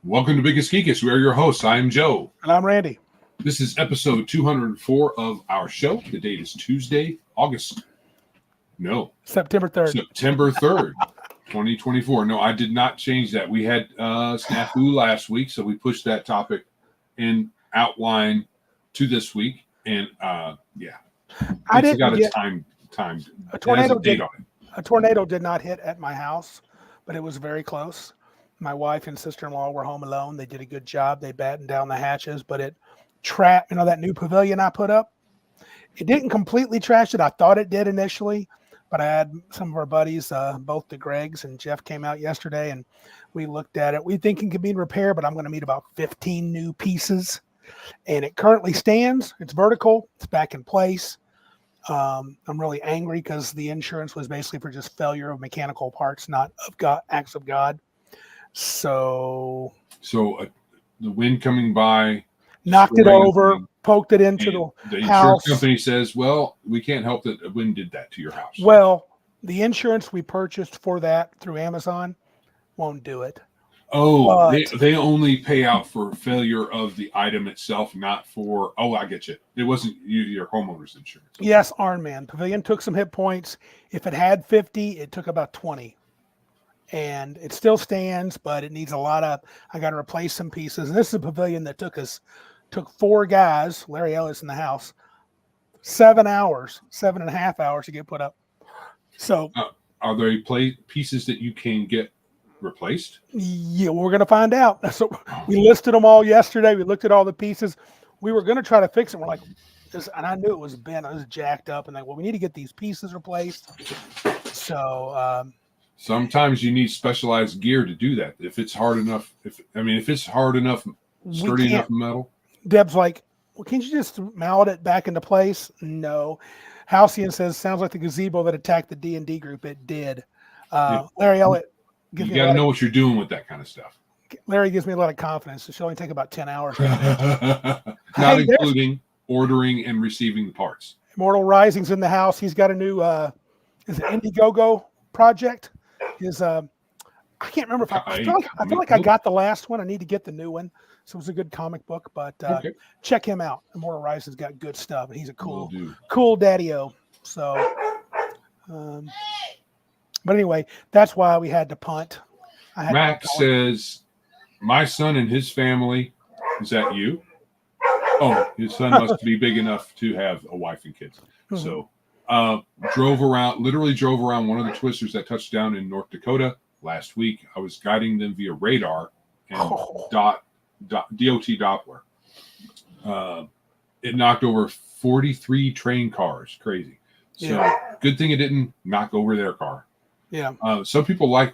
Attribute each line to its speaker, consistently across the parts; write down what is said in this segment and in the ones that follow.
Speaker 1: Welcome to Biggest Geekus. We are your hosts. I am Joe.
Speaker 2: And I'm Randy.
Speaker 1: This is episode 204 of our show. The date is Tuesday,
Speaker 2: September 3rd.
Speaker 1: September 3rd, 2024. No, I did not change that. We had snafu last week, so we pushed that topic and outline to this week. And
Speaker 2: I
Speaker 1: it's
Speaker 2: didn't
Speaker 1: got
Speaker 2: get
Speaker 1: timed.
Speaker 2: a tornado.
Speaker 1: Date on it.
Speaker 2: A tornado did not hit at my house, but it was very close. My wife and sister-in-law were home alone. They did a good job. They battened down the hatches, but it trapped, that new pavilion I put up. It didn't completely trash it. I thought it did initially, but I had some of our buddies, both the Gregs and Jeff came out yesterday, and we looked at it. We think it can be repaired, but I'm going to need about 15 new pieces. And it currently stands. It's vertical. It's back in place. I'm really angry because the insurance was basically for just failure of mechanical parts, not of God, acts of God. So
Speaker 1: the wind coming by
Speaker 2: knocked it over, poked it into
Speaker 1: the
Speaker 2: house.
Speaker 1: insurance company says, well, we can't help that the wind did that to your house.
Speaker 2: Well, the insurance we purchased for that through Amazon won't do it.
Speaker 1: Oh, they only pay out for failure of the item itself, not for, I get you. It wasn't your homeowner's insurance.
Speaker 2: Yes, Ironman. Pavilion took some hit points. If it had 50, it took about 20. And it still stands, but it needs I got to replace some pieces. And this is a pavilion that took 4 guys, Larry Ellis in the house, 7.5 hours to get put up. So
Speaker 1: are there pieces that you can get replaced?
Speaker 2: Yeah, we're going to find out. So we listed them all yesterday. We looked at all the pieces. We were going to try to fix it. We're like, and I knew it was bent. It was jacked up. And we need to get these pieces replaced. So
Speaker 1: sometimes you need specialized gear to do that. If it's hard enough, if it's hard enough, sturdy enough metal.
Speaker 2: Deb's like, well, can't you just mallet it back into place? No. Halcyon says, sounds like the gazebo that attacked the D&D group. It did. Larry Elliott.
Speaker 1: You got to know what you're doing with that kind of stuff.
Speaker 2: Larry gives me a lot of confidence. It should only take about 10 hours.
Speaker 1: Not including ordering and receiving the parts.
Speaker 2: Immortal Rising's in the house. He's got a new is it Indiegogo project. I can't remember if I feel like I got the last one. I need to get the new one. So it was a good comic book, but check him out. Immortal Rising's got good stuff, and he's a cool daddy-o. So, but anyway, that's why we had to punt.
Speaker 1: Max says, my son and his family, is that you? Oh, his son must be big enough to have a wife and kids. Mm-hmm. So literally drove around one of the twisters that touched down in North Dakota last week. I was guiding them via radar and DOT Doppler. It knocked over 43 train cars. Crazy. So good thing it didn't knock over their car.
Speaker 2: Yeah.
Speaker 1: Some people like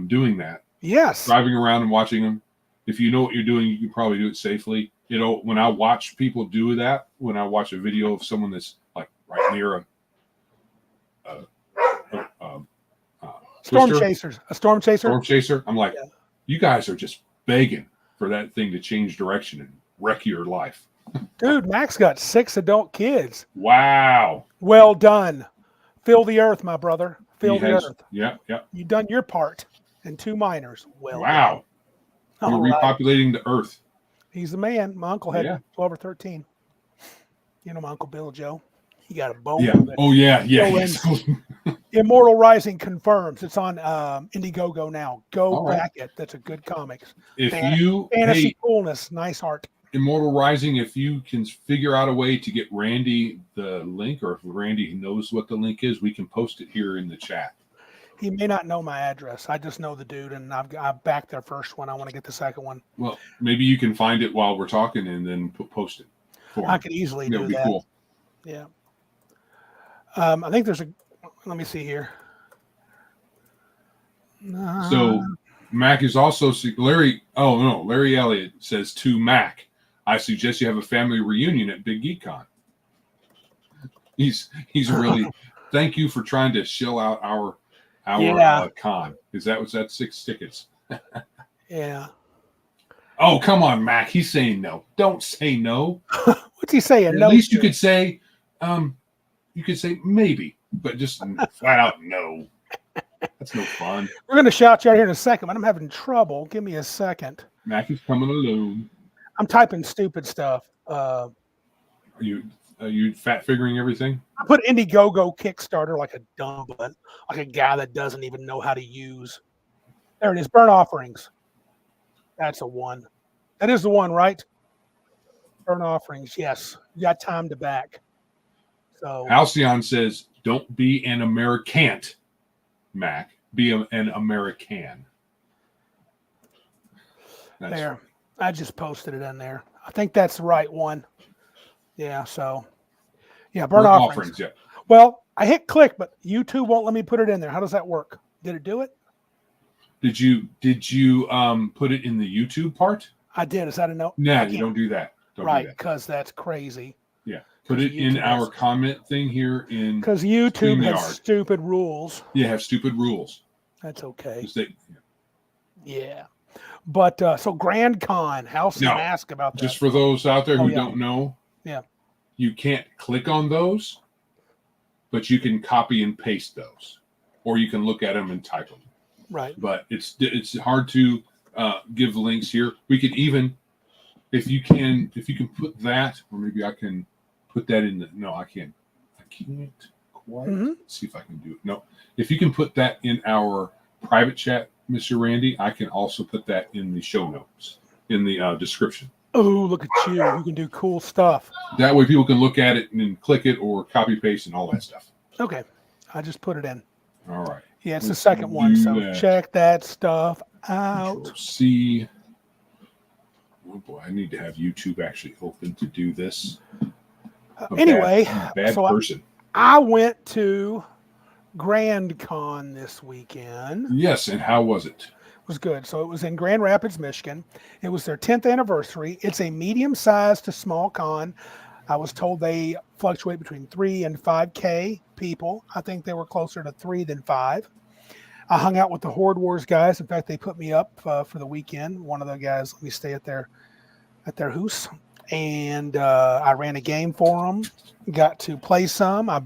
Speaker 1: doing that.
Speaker 2: Yes.
Speaker 1: Driving around and watching them. If you know what you're doing, you can probably do it safely. When I watch people do that, when I watch a video of someone that's like right near a
Speaker 2: storm
Speaker 1: chaser, I'm like, you guys are just begging for that thing to change direction and wreck your life.
Speaker 2: Dude, Max got 6 adult kids.
Speaker 1: Wow.
Speaker 2: Well done. Fill the earth, my brother. Fill the earth.
Speaker 1: Yeah.
Speaker 2: You've done your part. And 2 minors. Well
Speaker 1: wow. We're repopulating the earth.
Speaker 2: He's the man. My uncle had 12 or 13. You know my Uncle Bill Joe. He got a bone.
Speaker 1: Yeah. Oh, yeah.
Speaker 2: Immortal Rising confirms. It's on Indiegogo now. Go back it. That's a good comics. Fantasy coolness. Nice art.
Speaker 1: Immortal Rising, if you can figure out a way to get Randy the link, or if Randy knows what the link is, we can post it here in the chat.
Speaker 2: He may not know my address. I just know the dude, and I've backed their first one. I want to get the second one.
Speaker 1: Well, maybe you can find it while we're talking and then post it for him.
Speaker 2: I could easily do that. That would be cool. Yeah. I think there's let me see here.
Speaker 1: So Mac is also Larry. Oh no, Larry Elliott says to Mac, I suggest you have a family reunion at Big Geek Con. He's really thank you for trying to shill out our con, because that's 6 tickets.
Speaker 2: Yeah.
Speaker 1: Oh, come on, Mac. He's saying no. Don't say no.
Speaker 2: What's he saying?
Speaker 1: At least you could say maybe, but just flat out no. That's no fun.
Speaker 2: We're going to shout you out here in a second, but I'm having trouble. Give me a second.
Speaker 1: Mac is coming alone.
Speaker 2: I'm typing stupid stuff.
Speaker 1: Are you fat figuring everything?
Speaker 2: I put Indiegogo Kickstarter like a dumb butt, like a guy that doesn't even know how to use. There it is. Burnt offerings. That's a one. That is the one, right? Burnt offerings. Yes. You got time to back. So
Speaker 1: Halcyon says, "Don't be an Americant, Mac. Be an American."
Speaker 2: There. I just posted it in there. I think that's the right one. Yeah. So, yeah, burnt offerings.
Speaker 1: Yeah.
Speaker 2: Well, I hit click, but YouTube won't let me put it in there. How does that work? Did it do it?
Speaker 1: Did you put it in the YouTube part?
Speaker 2: I did. Is that a no?
Speaker 1: No, you don't do that.
Speaker 2: Right, because that's crazy.
Speaker 1: Yeah. Put it in our comment thing here in
Speaker 2: because YouTube has stupid rules.
Speaker 1: Yeah, have stupid rules.
Speaker 2: That's okay.
Speaker 1: Yeah.
Speaker 2: But so Grand Con, Halcyon asked about that.
Speaker 1: Just for those out there who don't know.
Speaker 2: Yeah.
Speaker 1: You can't click on those, but you can copy and paste those. Or you can look at them and type them.
Speaker 2: Right.
Speaker 1: But it's hard to give links here. We could even if you can put that, or maybe I can put that in I can't quite. Let's see if I can do it. No. If you can put that in our private chat, Mr. Randy, I can also put that in the show notes, in the description.
Speaker 2: Oh, look at you. You can do cool stuff.
Speaker 1: That way people can look at it and then click it or copy paste and all that stuff.
Speaker 2: Okay. I just put it in.
Speaker 1: All right.
Speaker 2: Yeah, it's the second one. So check that stuff out.
Speaker 1: Control-C. Oh boy, I need to have YouTube actually open to do this.
Speaker 2: Anyway,
Speaker 1: bad person.
Speaker 2: I went to Grand Con this weekend.
Speaker 1: Yes, and how was it?
Speaker 2: It was good. So it was in Grand Rapids, Michigan. It was their 10th anniversary. It's a medium-sized to small con. I was told they fluctuate between 3 and 5K people. I think they were closer to 3 than 5. I hung out with the Horde Wars guys. In fact, they put me up for the weekend. One of the guys let me stay at their house. And I ran a game for them. Got to play some. I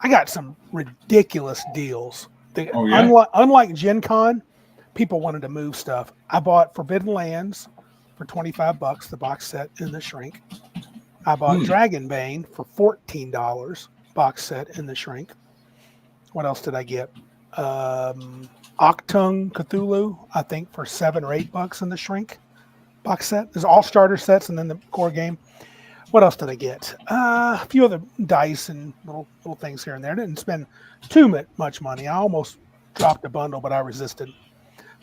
Speaker 2: got some ridiculous deals. Unlike Gen Con, people wanted to move stuff. I bought Forbidden Lands for $25, the box set in the shrink. I bought Dragonbane for $14, box set in the shrink. What else did I get? Octung Cthulhu, I think for $7 or $8 in the shrink box set. There's all starter sets and then the core game. What else did I get? A few other dice and little things here and there. I didn't spend too much money. I almost dropped a bundle, but I resisted.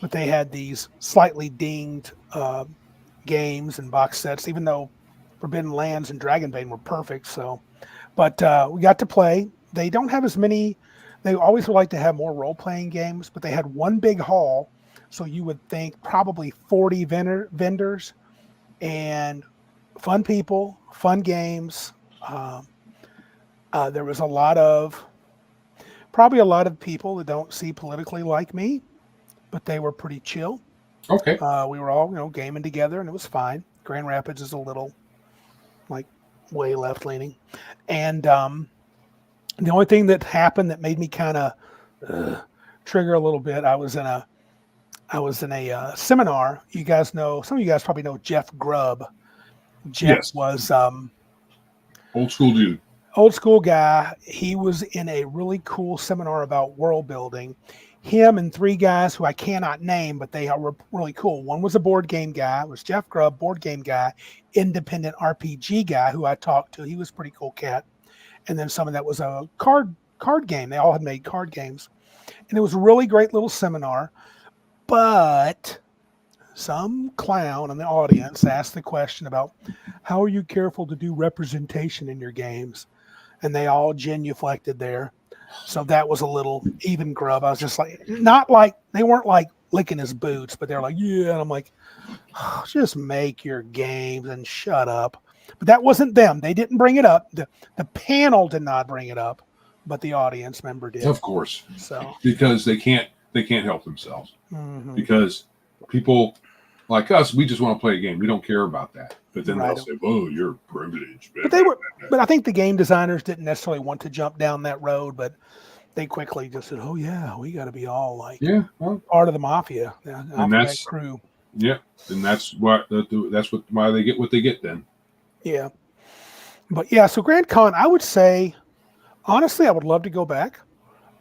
Speaker 2: But they had these slightly dinged games and box sets, even though Forbidden Lands and Dragonbane were perfect. So, but we got to play. They don't have as many. They always would like to have more role-playing games, but they had one big hall, so you would think probably 40 vendors and fun people, fun games. There was probably a lot of people that don't see politically like me, but they were pretty chill.
Speaker 1: Okay.
Speaker 2: We were all, gaming together, and it was fine. Grand Rapids is a little, way left-leaning. And the only thing that happened that made me kind of trigger a little bit, I was in a seminar. You guys know, some of you guys probably know Jeff Grubb. Jeff was
Speaker 1: old school dude.
Speaker 2: Old school guy. He was in a really cool seminar about world building. Him and 3 guys who I cannot name, but they were really cool. One was a board game guy. It was Jeff Grubb, board game guy, independent RPG guy who I talked to. He was a pretty cool cat. And then someone that was a card game. They all had made card games. And it was a really great little seminar. But some clown in the audience asked the question about how are you careful to do representation in your games? And they all genuflected there. So that was a little even Grubb. I was just like, they weren't like licking his boots, but they're like, yeah. And I'm like, oh, just make your games and shut up. But that wasn't them. They didn't bring it up. The panel did not bring it up, but the audience member did.
Speaker 1: Of course.
Speaker 2: So
Speaker 1: because they can't help themselves.
Speaker 2: Mm-hmm.
Speaker 1: Because people like us, we just want to play a game. We don't care about that. But then they'll say, "Oh, you're privileged."
Speaker 2: But I think the game designers didn't necessarily want to jump down that road, but they quickly just said, "Oh yeah, we got to be all part of the mafia."
Speaker 1: And that's
Speaker 2: crew.
Speaker 1: Yeah, and that's why they get what they get then.
Speaker 2: Yeah. But yeah, so Grand Con, I would say, honestly, I would love to go back.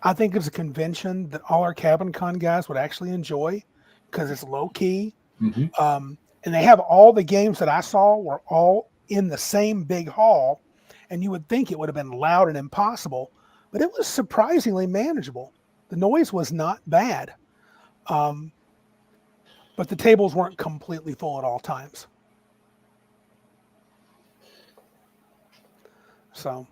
Speaker 2: I think it's a convention that all our Cabin Con guys would actually enjoy because it's low key.
Speaker 1: Mm-hmm.
Speaker 2: And they have all the games that I saw were all in the same big hall. And you would think it would have been loud and impossible, but it was surprisingly manageable. The noise was not bad. Um, but the tables weren't completely full at all times. So,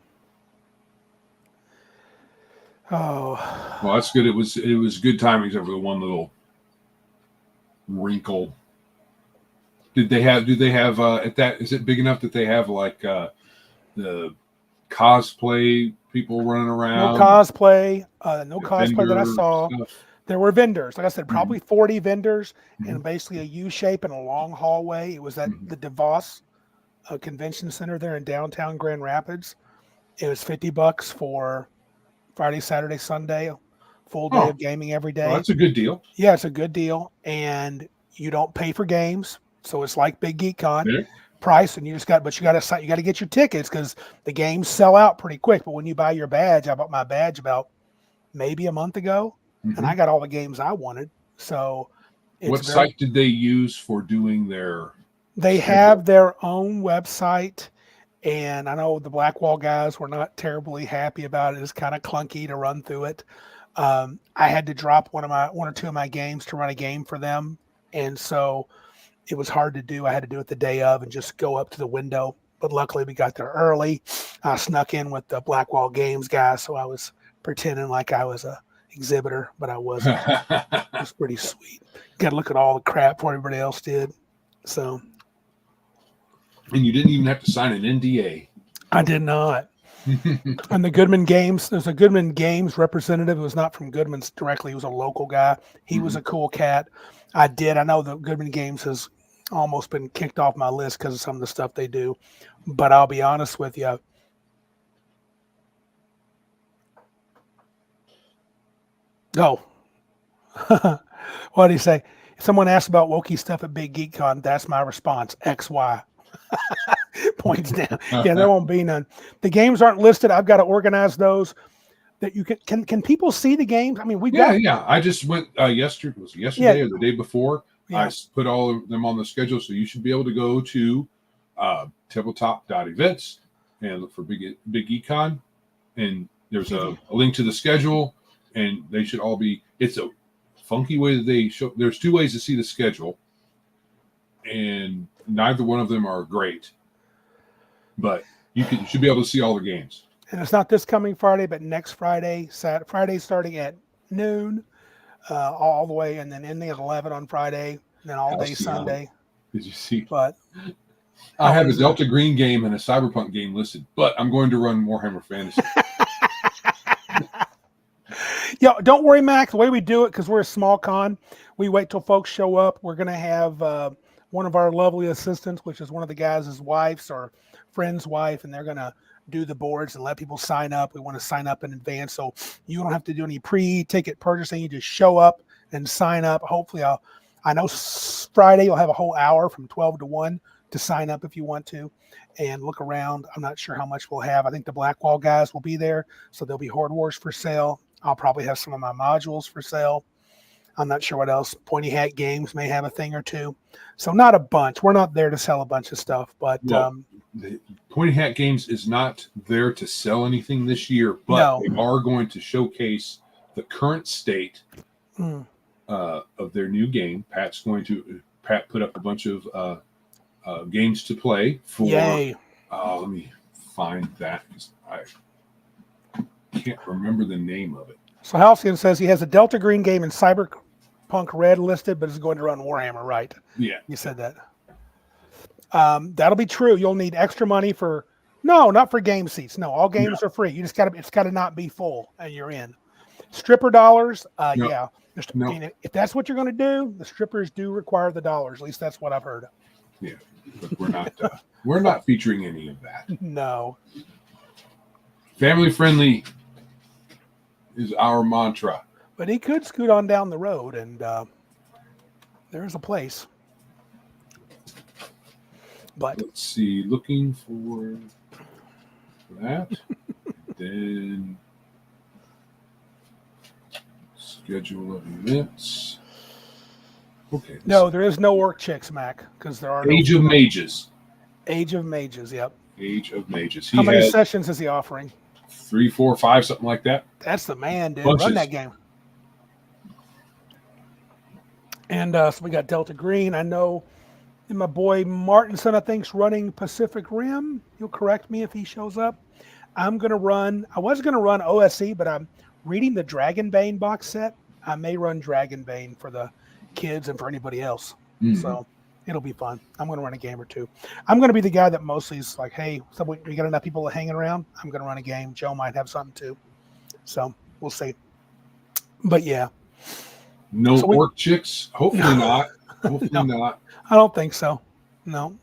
Speaker 2: oh,
Speaker 1: Well, that's good. It was good timing except for the one little wrinkle. Do they have at that? Is it big enough that they have like the cosplay people running
Speaker 2: no
Speaker 1: around?
Speaker 2: cosplay, no
Speaker 1: the
Speaker 2: cosplay that I
Speaker 1: vendor
Speaker 2: saw.
Speaker 1: stuff?
Speaker 2: There were vendors, like I said, probably 40 vendors
Speaker 1: Mhm.
Speaker 2: in basically a U shape and a long hallway. It was at
Speaker 1: Mhm.
Speaker 2: the DeVos Convention Center there in downtown Grand Rapids. It was $50 for Friday, Saturday, Sunday, full day
Speaker 1: Oh,
Speaker 2: of gaming every
Speaker 1: well,
Speaker 2: day.
Speaker 1: that's a good deal.
Speaker 2: Yeah, it's a good deal, and you don't pay for games, so it's like Big Geek Con
Speaker 1: Yeah.
Speaker 2: price, and you got to get your tickets because the games sell out pretty quick. But when you buy your badge, I bought my badge about maybe a month ago, and
Speaker 1: Mm-hmm.
Speaker 2: I got all the games I wanted. So it's
Speaker 1: What
Speaker 2: very.
Speaker 1: site did they use for doing their
Speaker 2: They
Speaker 1: schedule?
Speaker 2: have their own website. And I know the Blackwall guys were not terribly happy about it. It's kind of clunky to run through it. I had to drop one or two of my games to run a game for them, and so it was hard to do. I had to do it the day of and just go up to the window. But luckily, we got there early. I snuck in with the Blackwall Games guys, so I was pretending like I was a exhibitor, but I wasn't. It was pretty sweet. Got to look at all the crap before everybody else did. So
Speaker 1: And you didn't even have to sign an NDA.
Speaker 2: I did not. And the Goodman Games, there's a Goodman Games representative who was not from Goodman's directly. He was a local guy. He was a cool cat. I know the Goodman Games has almost been kicked off my list because of some of the stuff they do. But I'll be honest with you. Oh, what do you say? If someone asks about Wokey stuff at Big Geek Con, that's my response. XY. Points down. Yeah, there won't be none. The games aren't listed. I've got to organize those. That you can people see the games? I mean, we got
Speaker 1: Yeah. I just went yesterday. Was it yesterday or the day before?
Speaker 2: Yeah.
Speaker 1: I put all of them on the schedule, so you should be able to go to tabletop.events and look for Big Econ, and there's a link to the schedule, and they should all be. It's a funky way that they show. There's two ways to see the schedule, and neither one of them are great, but you should be able to see all the games.
Speaker 2: And it's not this coming Friday, but next Friday, Friday starting at noon, all the way, and then ending at 11 on Friday, and then all day Sunday.
Speaker 1: Did you see?
Speaker 2: But
Speaker 1: I have a Delta Green game and a Cyberpunk game listed, but I'm going to run Warhammer Fantasy.
Speaker 2: Yeah, don't worry, Mac. The way we do it, because we're a small con, we wait till folks show up. We're going to have one of our lovely assistants, which is one of the guys' wives or friend's wife, and they're going to do the boards and let people sign up. We want to sign up in advance, so you don't have to do any pre-ticket purchasing. You just show up and sign up. Hopefully, I know Friday you'll have a whole hour from 12 to 1 to sign up if you want to and look around. I'm not sure how much we'll have. I think the Blackwall guys will be there, so there'll be Horde Wars for sale. I'll probably have some of my modules for sale. I'm not sure what else. Pointy Hat Games may have a thing or two. So not a bunch. We're not there to sell a bunch of stuff, but
Speaker 1: the Pointy Hat Games is not there to sell anything this year, but they are going to showcase the current state of their new game. Pat put up a bunch of games to play for.
Speaker 2: Yay.
Speaker 1: Let me find that because I can't remember the name of it.
Speaker 2: So Halcyon says he has a Delta Green game and Cyberpunk Red listed, but is going to run Warhammer, right?
Speaker 1: Yeah.
Speaker 2: You said that. That'll be true. You'll need extra money for not for game seats. No, all games are free. You just it's gotta not be full and you're in. Stripper dollars, yeah. If that's what you're gonna do, the strippers do require the dollars. At least that's what I've heard.
Speaker 1: Yeah. But we're not featuring any of that.
Speaker 2: No.
Speaker 1: Family friendly is our mantra.
Speaker 2: But he could scoot on down the road and there's a place. But
Speaker 1: let's see. Looking for that. Then schedule of events. Okay.
Speaker 2: no, there is no orc chicks, Mac, because there are no
Speaker 1: Age of Mages.
Speaker 2: Age of Mages. Yep.
Speaker 1: Age of Mages.
Speaker 2: How
Speaker 1: He
Speaker 2: many
Speaker 1: has
Speaker 2: sessions is he offering?
Speaker 1: 3, 4, 5, something like that.
Speaker 2: That's the man, dude.
Speaker 1: Bunches.
Speaker 2: Run that game. And so we got Delta Green. I know and my boy Martinson, I think, is running Pacific Rim. He'll correct me if he shows up. I was going to run OSE, but I'm reading the Dragonbane box set. I may run Dragonbane for the kids and for anybody else.
Speaker 1: Mhm.
Speaker 2: So it'll be fun. I'm going to run a game or two. I'm going to be the guy that mostly is like, hey, so we got enough people hanging around. I'm going to run a game. Joe might have something too. So we'll see. But yeah.
Speaker 1: No orc chicks? Hopefully not. Hopefully not.
Speaker 2: I don't think so. No.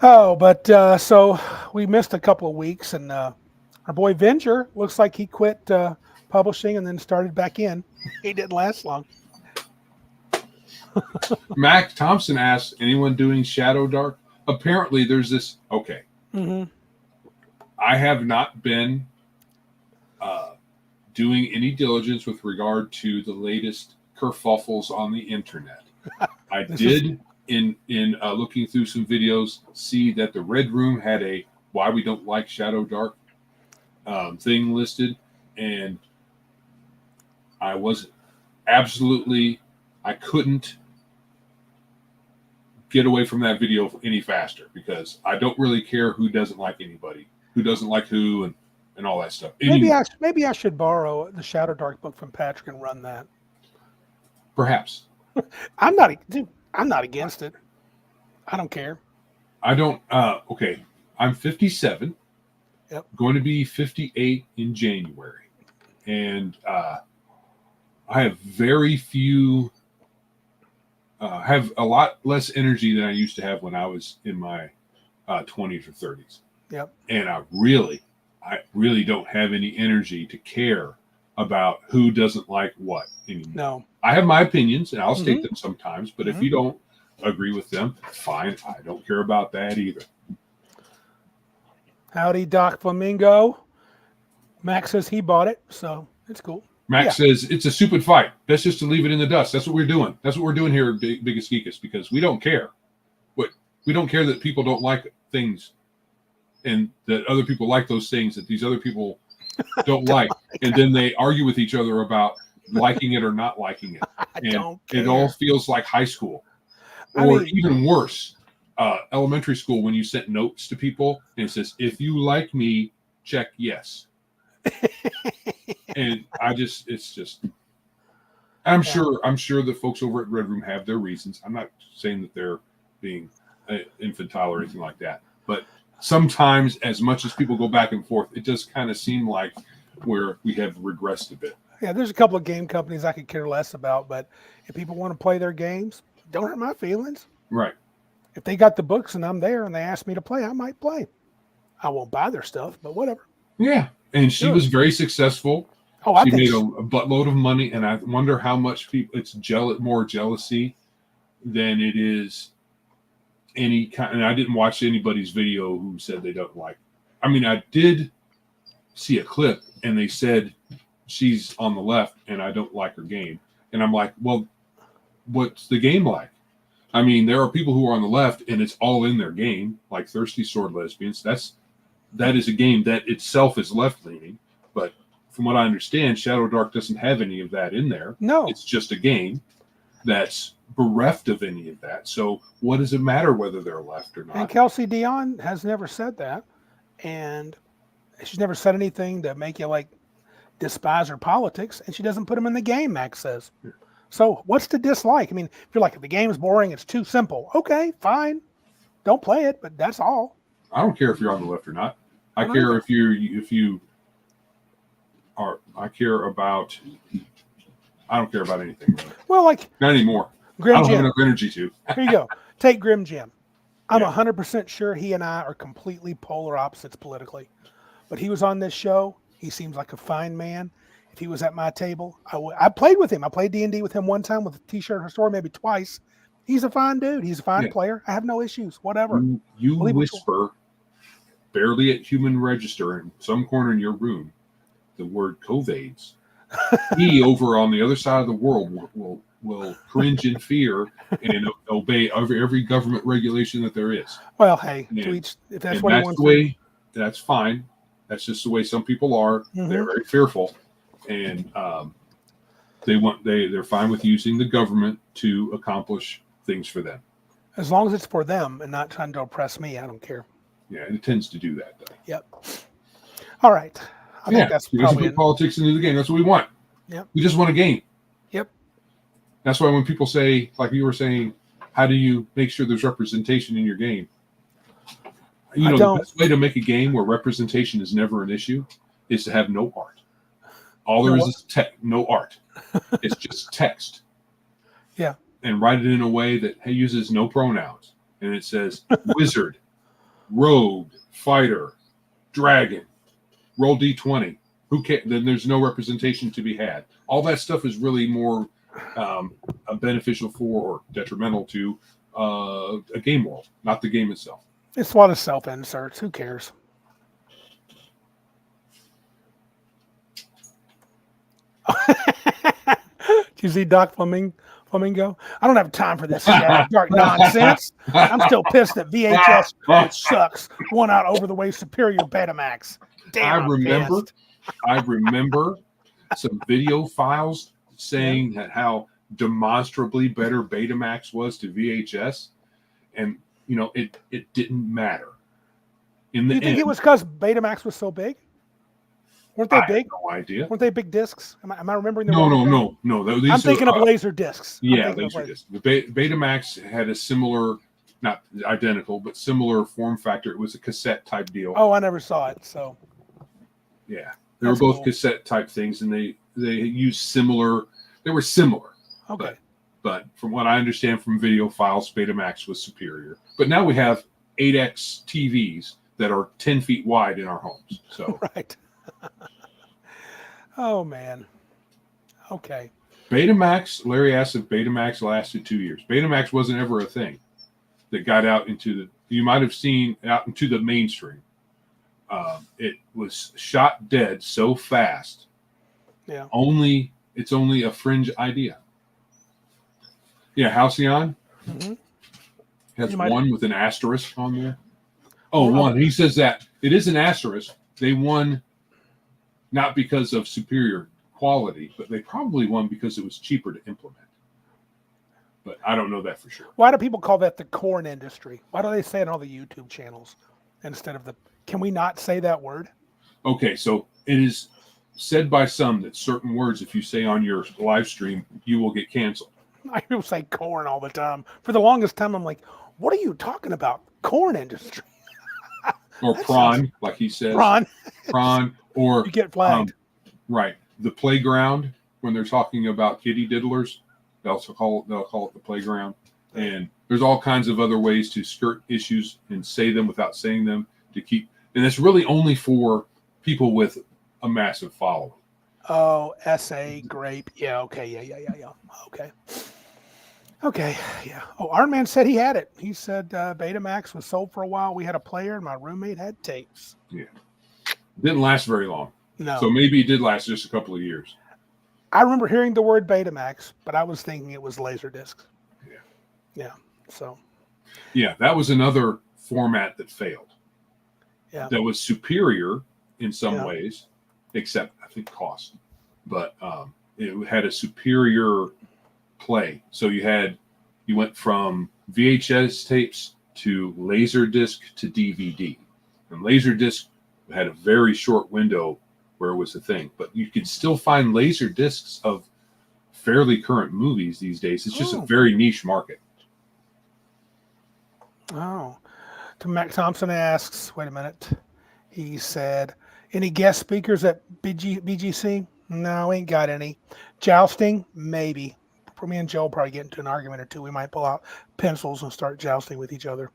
Speaker 2: Oh, but so we missed a couple of weeks, and our boy Venger looks like he quit publishing and then started back in. He didn't last long.
Speaker 1: Mac Thompson asks, anyone doing Shadow Dark? Apparently there's this. Okay.
Speaker 2: Mm-hmm.
Speaker 1: I have not been doing any diligence with regard to the latest kerfuffles on the internet. I did, in looking through some videos, see that the Red Room had a why we don't like Shadow Dark thing listed, and I was absolutely, I couldn't get away from that video any faster because I don't really care who doesn't like anybody, who doesn't like who, and all that stuff.
Speaker 2: Maybe I should borrow the Shadow Dark book from Patrick and run that.
Speaker 1: Perhaps.
Speaker 2: I'm not against it. I don't care.
Speaker 1: I don't. Okay, I'm 57.
Speaker 2: Yep.
Speaker 1: Going to be 58 in January, and I have very few. Have a lot less energy than I used to have when I was in my 20s or 30s.
Speaker 2: Yep.
Speaker 1: And I really don't have any energy to care about who doesn't like what anymore.
Speaker 2: No.
Speaker 1: I have my opinions, and I'll state them sometimes. But if you don't agree with them, fine. I don't care about that either.
Speaker 2: Howdy, Doc Flamingo. Max says he bought it, so it's cool.
Speaker 1: Max says it's a stupid fight. Best just to leave it in the dust. That's what we're doing. That's what we're doing here at Biggest Geekus, because we don't care. We don't care that people don't like things, and that other people like those things that these other people don't like, and then they argue with each other about liking it or not liking it. And it all feels like high school, or even worse, elementary school, when you sent notes to people and it says, "If you like me, check yes." And I'm sure the folks over at Red Room have their reasons. I'm not saying that they're being infantile or anything like that, but sometimes, as much as people go back and forth, it does kind of seem like where we have regressed a bit.
Speaker 2: Yeah, there's a couple of game companies I could care less about, but if people want to play their games, don't hurt my feelings.
Speaker 1: Right.
Speaker 2: If they got the books and I'm there and they ask me to play, I might play. I won't buy their stuff, but whatever.
Speaker 1: Yeah, and she was very successful.
Speaker 2: Oh,
Speaker 1: she made a buttload of money, and I wonder how much people it's more jealousy than it is any kind. And I didn't watch anybody's video who said they don't like. I mean, I did see a clip, and they said she's on the left, and I don't like her game. And I'm like, well, what's the game like? I mean, there are people who are on the left, and it's all in their game, like Thirsty Sword Lesbians. That is a game that itself is left leaning, but from what I understand, Shadow Dark doesn't have any of that in there.
Speaker 2: No.
Speaker 1: It's just a game that's bereft of any of that. So what does it matter whether they're left or not?
Speaker 2: And Kelsey Dion has never said that. And she's never said anything to make you despise her politics. And she doesn't put them in the game, Max says. Yeah. So what's to dislike? I mean, if you're like, if the game's boring, it's too simple. Okay, fine. Don't play it, but that's all.
Speaker 1: I don't care if you're on the left or not. I care if you are. I don't care about anything. Really.
Speaker 2: Well,
Speaker 1: not anymore.
Speaker 2: Grim
Speaker 1: I don't
Speaker 2: Jim.
Speaker 1: have enough energy to.
Speaker 2: Here you go. Take Grim Jim. I'm 100% sure he and I are completely polar opposites politically. But he was on this show. He seems like a fine man. If he was at my table, I played with him. I played D&D with him one time with a T-shirt or story, maybe twice. He's a fine dude. He's a fine
Speaker 1: Yeah.
Speaker 2: player. I have no issues. Whatever.
Speaker 1: You
Speaker 2: Believe what you
Speaker 1: whisper barely at human register in some corner in your room the word COVIDs. He over on the other side of the world will cringe in fear and obey every government regulation that there is.
Speaker 2: Well, hey,
Speaker 1: And,
Speaker 2: if that's
Speaker 1: and
Speaker 2: what he
Speaker 1: that's
Speaker 2: wants
Speaker 1: the way. That's fine. That's just the way some people are.
Speaker 2: Mhm.
Speaker 1: They're very fearful, and they're fine with using the government to accomplish things for them.
Speaker 2: As long as it's for them and not trying to oppress me, I don't care.
Speaker 1: Yeah, it tends to do that though.
Speaker 2: Yep. All right. I think that's
Speaker 1: because
Speaker 2: probably
Speaker 1: put politics into the game. That's what we want.
Speaker 2: Yep.
Speaker 1: We just want a game.
Speaker 2: Yep.
Speaker 1: That's why when people say, like you were saying, how do you make sure there's representation in your game? The best way to make a game where representation is never an issue is to have no art. All there is no art. It's just text.
Speaker 2: Yeah.
Speaker 1: And write it in a way that uses no pronouns. And it says wizard, rogue, fighter, dragon, roll D20. Who cares? Then there's no representation to be had. All that stuff is really more beneficial for or detrimental to a game world, not the game itself.
Speaker 2: It's a lot of self-inserts. Who cares? Did you see Doc Flamingo? I don't have time for this dark nonsense. I'm still pissed that VHS, which sucks, won out over the way superior Betamax. Damn,
Speaker 1: I remember some video files saying that how demonstrably better Betamax was to VHS, and it didn't matter. In the
Speaker 2: Do you think it was because Betamax was so big? Weren't they big?
Speaker 1: No idea.
Speaker 2: Weren't they big discs? Am I remembering the
Speaker 1: No.
Speaker 2: I'm thinking of laser discs.
Speaker 1: Yeah, laser discs. The Betamax had a similar, not identical, but similar form factor. It was a cassette type deal.
Speaker 2: Oh, I never saw it. So
Speaker 1: yeah, they were both cassette type things, and they used similar. They were similar.
Speaker 2: Okay.
Speaker 1: But from what I understand from video files, Betamax was superior. But now we have 8X TVs that are 10 feet wide in our homes. So
Speaker 2: right. Oh man. Okay.
Speaker 1: Betamax. Larry asked if Betamax lasted 2 years. Betamax wasn't ever a thing that got out into the. You might have seen out into the mainstream. It was shot dead so fast.
Speaker 2: Yeah.
Speaker 1: It's only a fringe idea. Yeah, Halcyon has one with an asterisk on there. Oh, one. He says that it is an asterisk. They won not because of superior quality, but they probably won because it was cheaper to implement. But I don't know that for sure.
Speaker 2: Why do people call that the corn industry? Why do they say it on all the YouTube channels instead of the? Can we not say that word?
Speaker 1: Okay, so it is said by some that certain words, if you say on your live stream, you will get canceled.
Speaker 2: I people say corn all the time. For the longest time, I'm like, what are you talking about? Corn industry.
Speaker 1: Or prawn, like he says. Prawn. Or
Speaker 2: you get flagged.
Speaker 1: Right. The playground, when they're talking about kitty diddlers, they'll call it the playground. And there's all kinds of other ways to skirt issues and say them without saying them to keep. And it's really only for people with a massive following.
Speaker 2: Oh, SA grape. Yeah. Okay. Yeah. Okay. Yeah. Oh, Iron Man said he had it. He said Betamax was sold for a while. We had a player, and my roommate had tapes.
Speaker 1: Yeah. Didn't last very long.
Speaker 2: No.
Speaker 1: So maybe it did last just a couple of years.
Speaker 2: I remember hearing the word Betamax, but I was thinking it was Laserdisc. Yeah. So.
Speaker 1: Yeah, that was another format that failed.
Speaker 2: Yeah.
Speaker 1: That was superior in some ways, except I think cost. But it had a superior play. So you went from VHS tapes to Laserdisc to DVD. And Laserdisc had a very short window where it was a thing. But you can still find laser discs of fairly current movies these days. It's just a very niche market.
Speaker 2: Oh. Mac Thompson asks, wait a minute. He said, any guest speakers at BGC? No, ain't got any. Jousting? Maybe. For me and Joe, probably get into an argument or two. We might pull out pencils and start jousting with each other.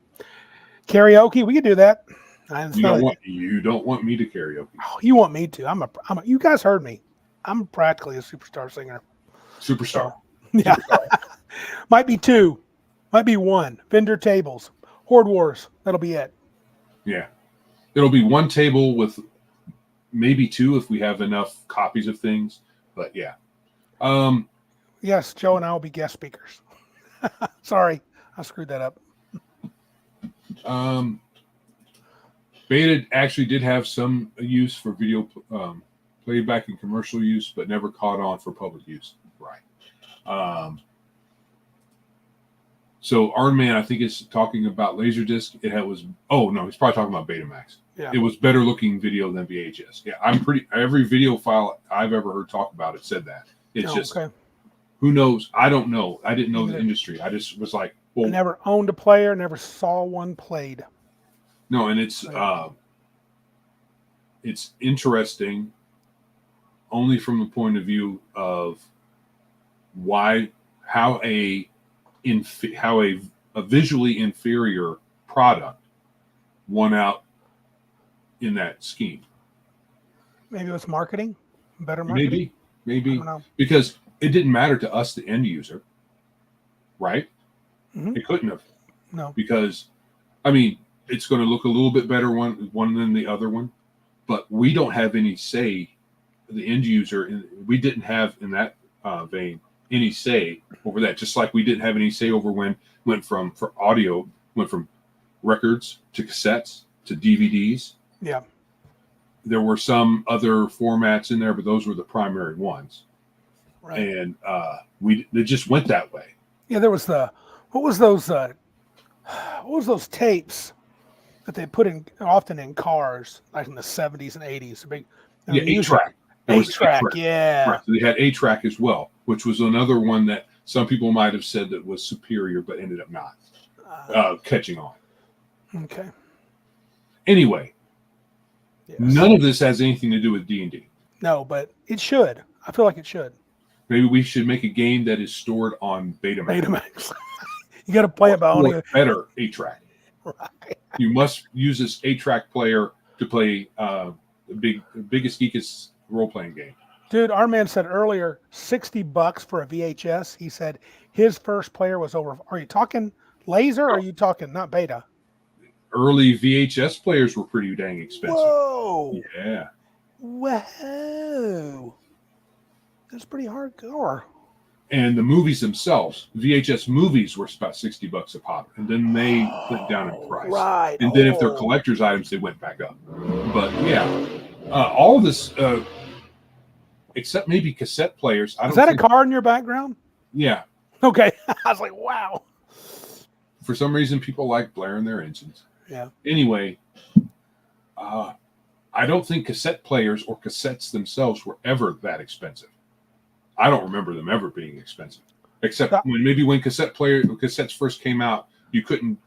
Speaker 2: Karaoke? We could do that.
Speaker 1: You don't want me to karaoke.
Speaker 2: Oh, you want me to. You guys heard me. I'm practically a superstar singer.
Speaker 1: Superstar.
Speaker 2: So, yeah. Might be two. Might be one. Vendor tables. Horde Wars. That'll be it.
Speaker 1: Yeah. It'll be one table with maybe two if we have enough copies of things. But yeah.
Speaker 2: Yes, Joe and I will be guest speakers. Sorry, I screwed that up.
Speaker 1: Beta actually did have some use for video playback and commercial use, but never caught on for public use. Right. So Iron Man, I think, is talking about Laserdisc. He's probably talking about Betamax.
Speaker 2: Yeah.
Speaker 1: It was better looking video than VHS. Yeah, every video file I've ever heard talk about it said that. It's okay. Who knows? I don't know. I didn't know the industry. I just was like,
Speaker 2: well, I never owned a player, never saw one played.
Speaker 1: No, and it's interesting only from the point of view of how a visually inferior product won out in that scheme.
Speaker 2: Maybe it was marketing, better marketing.
Speaker 1: Maybe because it didn't matter to us, the end user, right? Mm-hmm. It couldn't have.
Speaker 2: No,
Speaker 1: because I mean, it's going to look a little bit better one than the other one, but we don't have any say. The end user, we didn't have in that vein any say over that. Just like we didn't have any say over when went from records to cassettes to DVDs.
Speaker 2: Yeah,
Speaker 1: there were some other formats in there, but those were the primary ones.
Speaker 2: Right.
Speaker 1: And it just went that way.
Speaker 2: Yeah, there was what was those tapes that they put in often in cars, like in the 70s and 80s? Big,
Speaker 1: 8-track.
Speaker 2: 8-track, yeah.
Speaker 1: Right. So they had 8-track as well, which was another one that some people might have said that was superior, but ended up not catching on.
Speaker 2: Okay.
Speaker 1: Anyway, None of this has anything to do with D&D.
Speaker 2: No, but it should. I feel like it should.
Speaker 1: Maybe we should make a game that is stored on Betamax.
Speaker 2: Betamax. You got to play it by owning a
Speaker 1: better 8-track.
Speaker 2: Right.
Speaker 1: You must use this 8-track player to play the biggest, geekest role-playing game.
Speaker 2: Dude, our man said earlier, $60 for a VHS. He said his first player was over. Are you talking laser or are you talking not beta?
Speaker 1: Early VHS players were pretty dang expensive.
Speaker 2: Whoa.
Speaker 1: Yeah.
Speaker 2: Whoa. That's pretty hardcore.
Speaker 1: And the movies themselves, VHS movies were about $60 a pop, and then they went down in price.
Speaker 2: Right.
Speaker 1: And then if they're collector's items, they went back up. But yeah, all of this, except maybe cassette players.
Speaker 2: Is that a car in your background?
Speaker 1: Yeah.
Speaker 2: Okay. I was like, wow.
Speaker 1: For some reason, people like blaring their engines.
Speaker 2: Yeah.
Speaker 1: Anyway, I don't think cassette players or cassettes themselves were ever that expensive. I don't remember them ever being expensive, except when cassettes first came out. You couldn't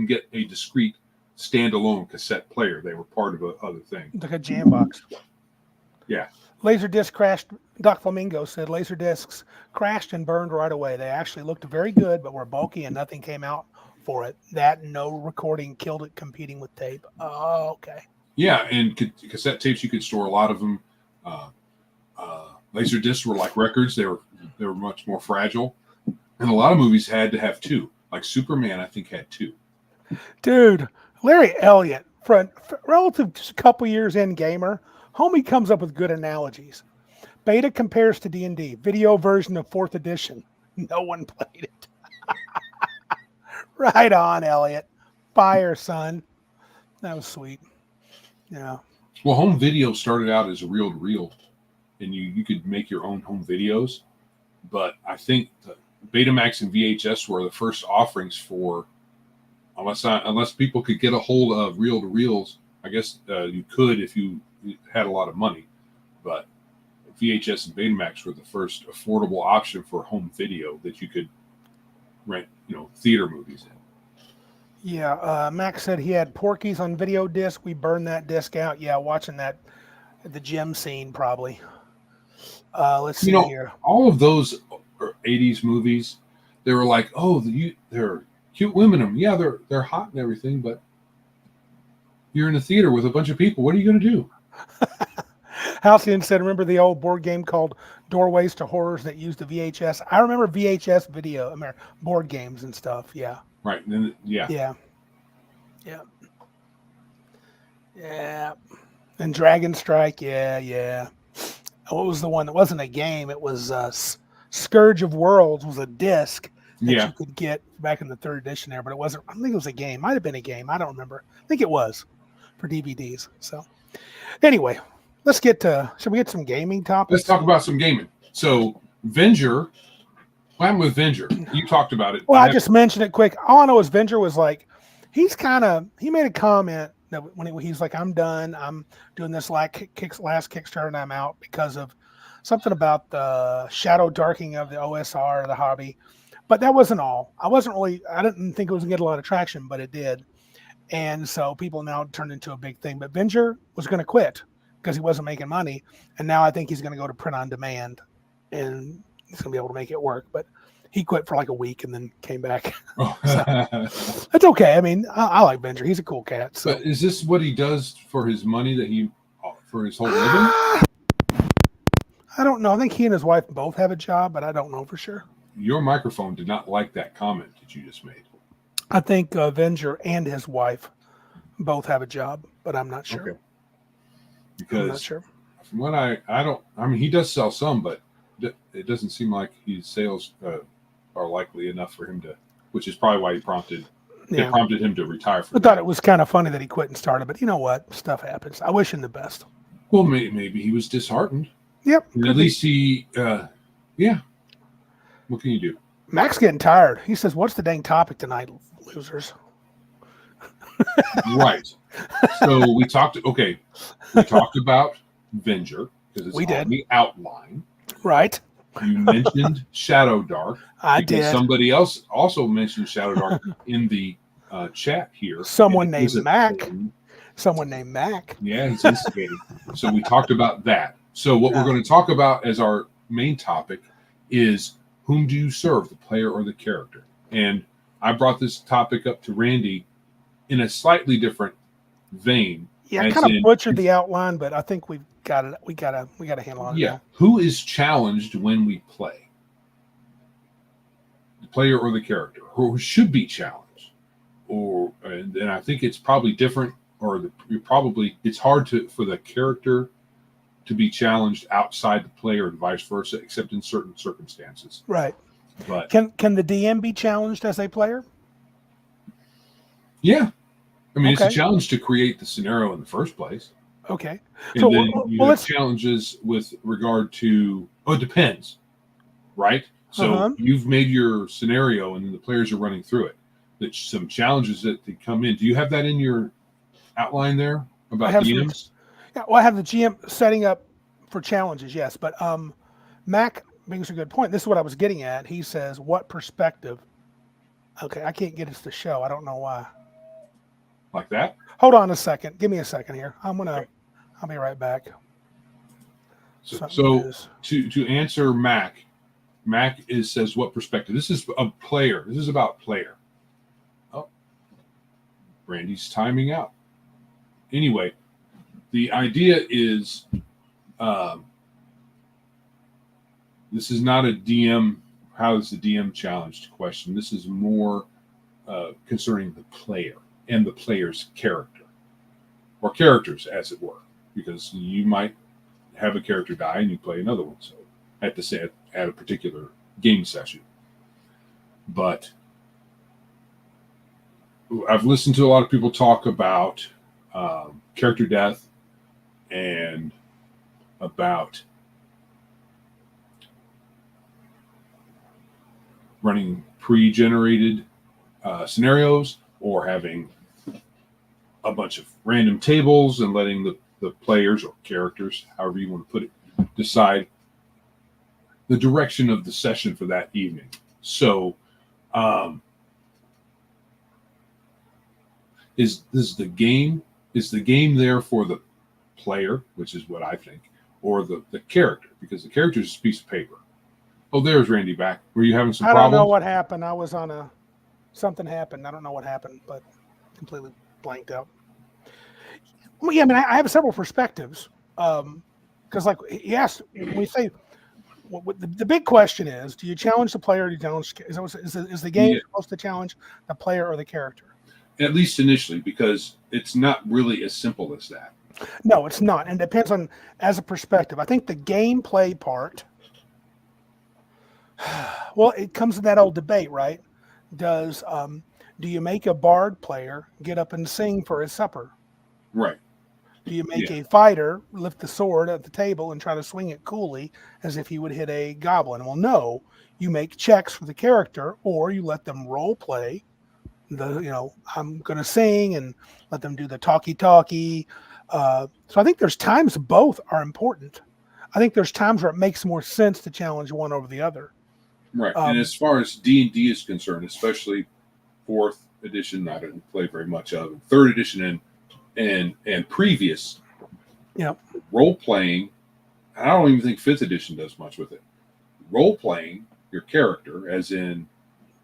Speaker 1: get a discrete standalone cassette player. They were part of other thing,
Speaker 2: like a jam box.
Speaker 1: Yeah.
Speaker 2: Laserdisc crashed. Doc Flamingo said Laserdiscs crashed and burned right away. They actually looked very good, but were bulky and nothing came out for it. That no recording killed it competing with tape. Oh, okay.
Speaker 1: Yeah, and cassette tapes, you could store a lot of them. Laserdiscs were like records. They were much more fragile. And a lot of movies had to have two. Like Superman, I think, had two.
Speaker 2: Dude, Larry Elliott, relative to a couple years in gamer, homie comes up with good analogies. Beta compares to D&D. Video version of 4th edition. No one played it. Right on, Elliott. Fire, son. That was sweet. Yeah.
Speaker 1: Well, home video started out as a reel-to-reel, and you could make your own home videos. But I think the Betamax and VHS were the first offerings for, unless people could get a hold of reel-to-reels. I guess you could if you had a lot of money, but VHS and Betamax were the first affordable option for home video that you could rent, theater movies in.
Speaker 2: Yeah, Max said he had Porky's on video disc. We burned that disc out. Yeah, watching that at the gym scene probably. Let's see here.
Speaker 1: All of those 80s movies, they were like, they're cute women in them. Yeah, they're hot and everything, but you're in a theater with a bunch of people. What are you going to do?
Speaker 2: Halcyon said, remember the old board game called doorways to horrors that use the VHS. I remember VHS video, board games and stuff. Yeah,
Speaker 1: Right. Then yeah.
Speaker 2: yeah, yeah, yeah. And Dragon Strike. Yeah, yeah. What was the one that wasn't a game? It was Scourge of Worlds was a disc that
Speaker 1: Yeah.
Speaker 2: you could get back in the third edition there, but it wasn't. I don't think it was a game. Might have been a game. I don't remember. I think it was for DVDs. So anyway, let's get to. Should we get some gaming topics?
Speaker 1: Let's talk about some gaming. So Venger, what happened with Venger? You talked about it.
Speaker 2: Well, I just mentioned it quick. All I know is Venger was like, he made a comment that when he's like, I'm done. I'm doing this last Kickstarter and I'm out because of something about the shadow darkening of the OSR or the hobby. But that wasn't all. I didn't think it was going to get a lot of traction, but it did. And so people now turned into a big thing. But Venger was going to quit because he wasn't making money. And now I think he's going to go to print on demand and he's going to be able to make it work. But he quit for like a week and then came back.
Speaker 1: Oh.
Speaker 2: So, that's okay. I mean, I like Venger. He's a cool cat. So.
Speaker 1: But is this what he does for his money for his whole living?
Speaker 2: I don't know. I think he and his wife both have a job, but I don't know for sure.
Speaker 1: Your microphone did not like that comment that you just made.
Speaker 2: I think Venger and his wife both have a job, but I'm not sure.
Speaker 1: Okay. Because
Speaker 2: I'm not sure.
Speaker 1: From what I mean, he does sell some, but it doesn't seem like his sales are likely enough for him to, which is probably why it prompted him to retire.
Speaker 2: I thought it was kind of funny that he quit and started, but you know what? Stuff happens. I wish him the best.
Speaker 1: Well, maybe he was disheartened.
Speaker 2: Yep.
Speaker 1: And at least he, yeah. What can you do?
Speaker 2: Mac's getting tired. He says, "What's the dang topic tonight, losers?"
Speaker 1: Right. So we talked about Venger because it's on the outline.
Speaker 2: Right.
Speaker 1: You mentioned Shadow Dark.
Speaker 2: I did.
Speaker 1: Somebody else also mentioned Shadow Dark in the chat here.
Speaker 2: Someone named Mac.
Speaker 1: Yeah, he's instigating. So we talked about that. So what we're going to talk about as our main topic is whom do you serve, the player or the character? And I brought this topic up to Randy in a slightly different vein.
Speaker 2: Yeah, I kind of butchered the outline, but I think we got a handle on it.
Speaker 1: Yeah. Now. Who is challenged when we play? The player or the character? Who should be challenged? And I think it's probably different, it's hard for the character to be challenged outside the player and vice versa, except in certain circumstances.
Speaker 2: Right.
Speaker 1: But
Speaker 2: can the DM be challenged as a player?
Speaker 1: Yeah. I mean, it's a challenge to create the scenario in the first place.
Speaker 2: Okay.
Speaker 1: And so then you have challenges with regard to, it depends, right? So you've made your scenario and then the players are running through it. There's some challenges that they come in. Do you have that in your outline there about DMs?
Speaker 2: Yeah, well, I have the GM setting up for challenges, yes. But Mac makes a good point. This is what I was getting at. He says, what perspective? Okay, I can't get us to show. I don't know why.
Speaker 1: Like that?
Speaker 2: Hold on a second. Give me a second here. I'll be right back.
Speaker 1: So to answer Mac says what perspective? This is a player. This is about player. Oh, Randy's timing out. Anyway, the idea is this is not a DM, how is the DM challenged question. This is more concerning the player and the player's character, or characters, as it were, because you might have a character die and you play another one. So at a particular game session. But I've listened to a lot of people talk about character death and about running pre-generated scenarios or having a bunch of random tables and letting the players or characters, however you want to put it, decide the direction of the session for that evening. So is the game there for the player, which is what I think, or the character? Because the character is a piece of paper. Oh, there's Randy back. Were you having some problems?
Speaker 2: I don't know what happened. I was on something happened. I don't know what happened, but completely blanked out. Well, yeah, I mean, I have several perspectives. Because like he asked, when we say the big question is: do you challenge the player? Or do you challenge? Is the game
Speaker 1: Yeah,
Speaker 2: supposed to challenge the player or the character?
Speaker 1: at least initially, because it's not really as simple as that.
Speaker 2: No, it's not, and it depends on as a perspective. I think the gameplay part. Well, it comes to that old debate, right? Does do you make a bard player get up and sing for his supper?
Speaker 1: Right.
Speaker 2: Do you make
Speaker 1: Yeah.
Speaker 2: a fighter lift the sword at the table and try to swing it coolly as if he would hit a goblin? Well, no. You make checks for the character, or you let them role play. I'm going to sing and let them do the talkie. So I think there's times both are important. I think there's times where it makes more sense to challenge one over the other.
Speaker 1: Right. And
Speaker 2: Um,
Speaker 1: as far as D&D is concerned, especially fourth edition, I didn't play very much of, third edition and previous
Speaker 2: you know,
Speaker 1: role playing, I don't even think fifth edition does much with it. Role playing your character, as in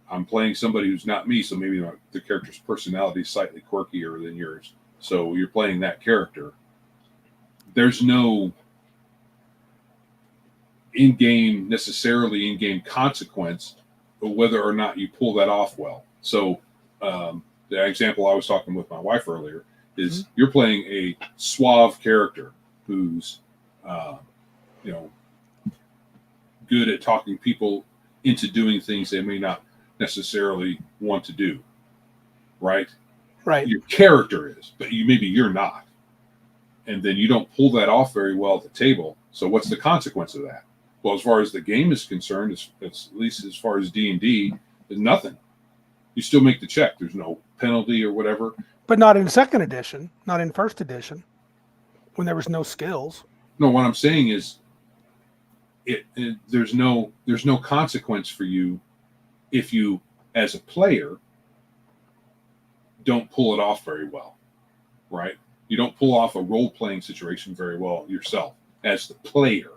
Speaker 1: I'm playing somebody who's not me, so maybe the character's personality is slightly quirkier than yours. So you're playing that character. There's no necessarily in-game consequence of whether or not you pull that off well. So the example I was talking with my wife earlier is you're playing a suave character who's you know good at talking people into doing things they may not necessarily want to do, right?
Speaker 2: right.
Speaker 1: Your character is, but you're not, and then you don't pull that off very well at the table. So what's the consequence of that? Well, as far as the game is concerned, it's at least as far as D&D, there's nothing. You still make the check. There's no penalty or whatever.
Speaker 2: But not in second edition, not in first edition, when there was no skills.
Speaker 1: No, what I'm saying is, there's no consequence for you if you, as a player, don't pull it off very well, right? You don't pull off a role-playing situation very well yourself as the player.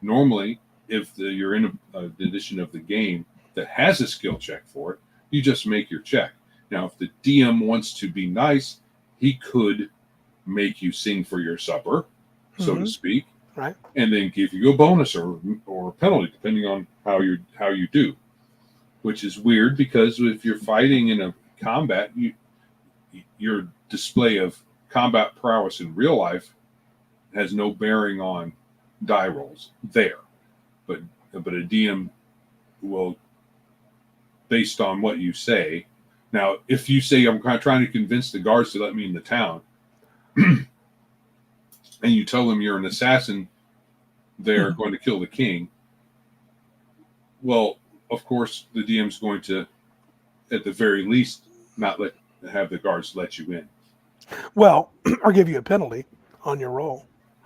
Speaker 1: Normally, if you're in an edition of the game that has a skill check for it, you just make your check. Now, if the DM wants to be nice, he could make you sing for your supper, so to speak,
Speaker 2: right?
Speaker 1: And then give you a bonus or a penalty, depending on how you do. Which is weird because if you're fighting in a combat, your display of combat prowess in real life has no bearing on die rolls there, but a DM will, based on what you say. Now, if you say I'm trying to convince the guards to let me in the town, and you tell them you're an assassin, they're going to kill the king. Well, of course, the DM's going to, at the very least, not have the guards let you in.
Speaker 2: Well, or give you a penalty on your roll.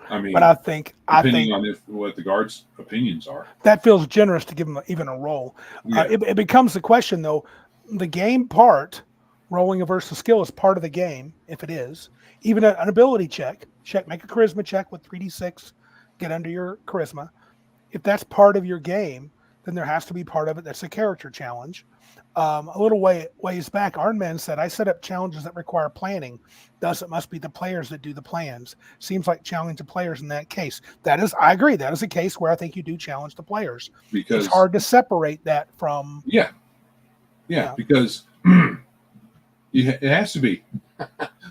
Speaker 1: I mean,
Speaker 2: but I think
Speaker 1: depending on what the guards' opinions are,
Speaker 2: that feels generous to give them even a roll.
Speaker 1: Yeah.
Speaker 2: It becomes the question, though. The game part, rolling a versus skill, is part of the game. If it is, even an ability check, make a charisma check with 3d6, get under your charisma. If that's part of your game, then there has to be part of it that's a character challenge. A little ways back, Arnman said, I set up challenges that require planning. Thus, it must be the players that do the plans. Seems like challenging the players in that case. I agree. That is a case where I think you do challenge the players. Because it's hard to separate that from...
Speaker 1: Yeah, because it has to be.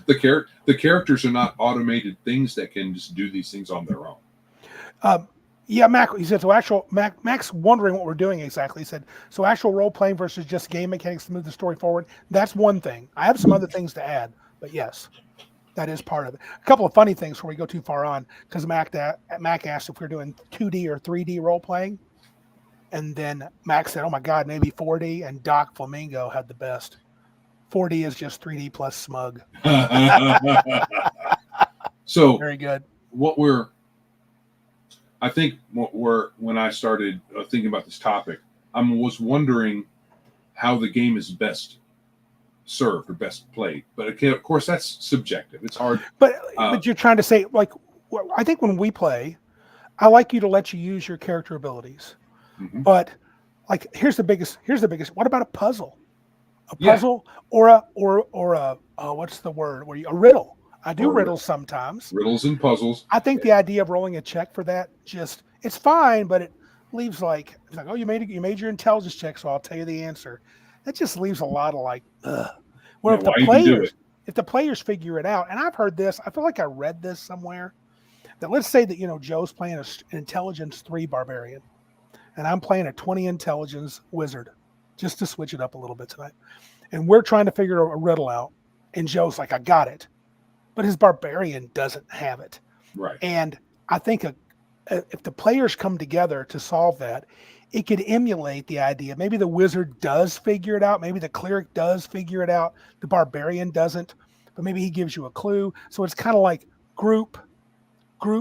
Speaker 1: The characters are not automated things that can just do these things on their own.
Speaker 2: Yeah, Mac, he said, Mac's wondering what we're doing exactly. He said, so actual role-playing versus just game mechanics to move the story forward. That's one thing. I have some other things to add, but yes, that is part of it. A couple of funny things before we go too far on, because Mac asked if we're doing 2D or 3D role-playing. And then Mac said, oh my God, maybe 4D, and Doc Flamingo had the best. 4D is just 3D plus smug.
Speaker 1: So
Speaker 2: very good.
Speaker 1: I think when I started thinking about this topic, I was wondering how the game is best served or best played. But of course, that's subjective. It's hard.
Speaker 2: But you're trying to say, like, I think when we play, I like you to let you use your character abilities. Mm-hmm. But like, here's the biggest. What about a puzzle? A puzzle or a what's the word? A riddle. I do riddles sometimes.
Speaker 1: Riddles and puzzles.
Speaker 2: I think the idea of rolling a check for that it's fine, but leaves like, it's like, oh, you made your intelligence check, so I'll tell you the answer. That just leaves a lot of like, ugh. Where
Speaker 1: Yeah, why even do it?
Speaker 2: if the players figure it out, and I've heard this, I feel like I read this somewhere, that let's say that, Joe's playing an intelligence 3 barbarian, and I'm playing a 20 intelligence wizard, just to switch it up a little bit tonight. And we're trying to figure a riddle out, and Joe's like, I got it. But his barbarian doesn't have it.
Speaker 1: Right.
Speaker 2: And I think if the players come together to solve that, it could emulate the idea. Maybe the wizard does figure it out. Maybe the cleric does figure it out. The barbarian doesn't, but maybe he gives you a clue. So it's kind of like group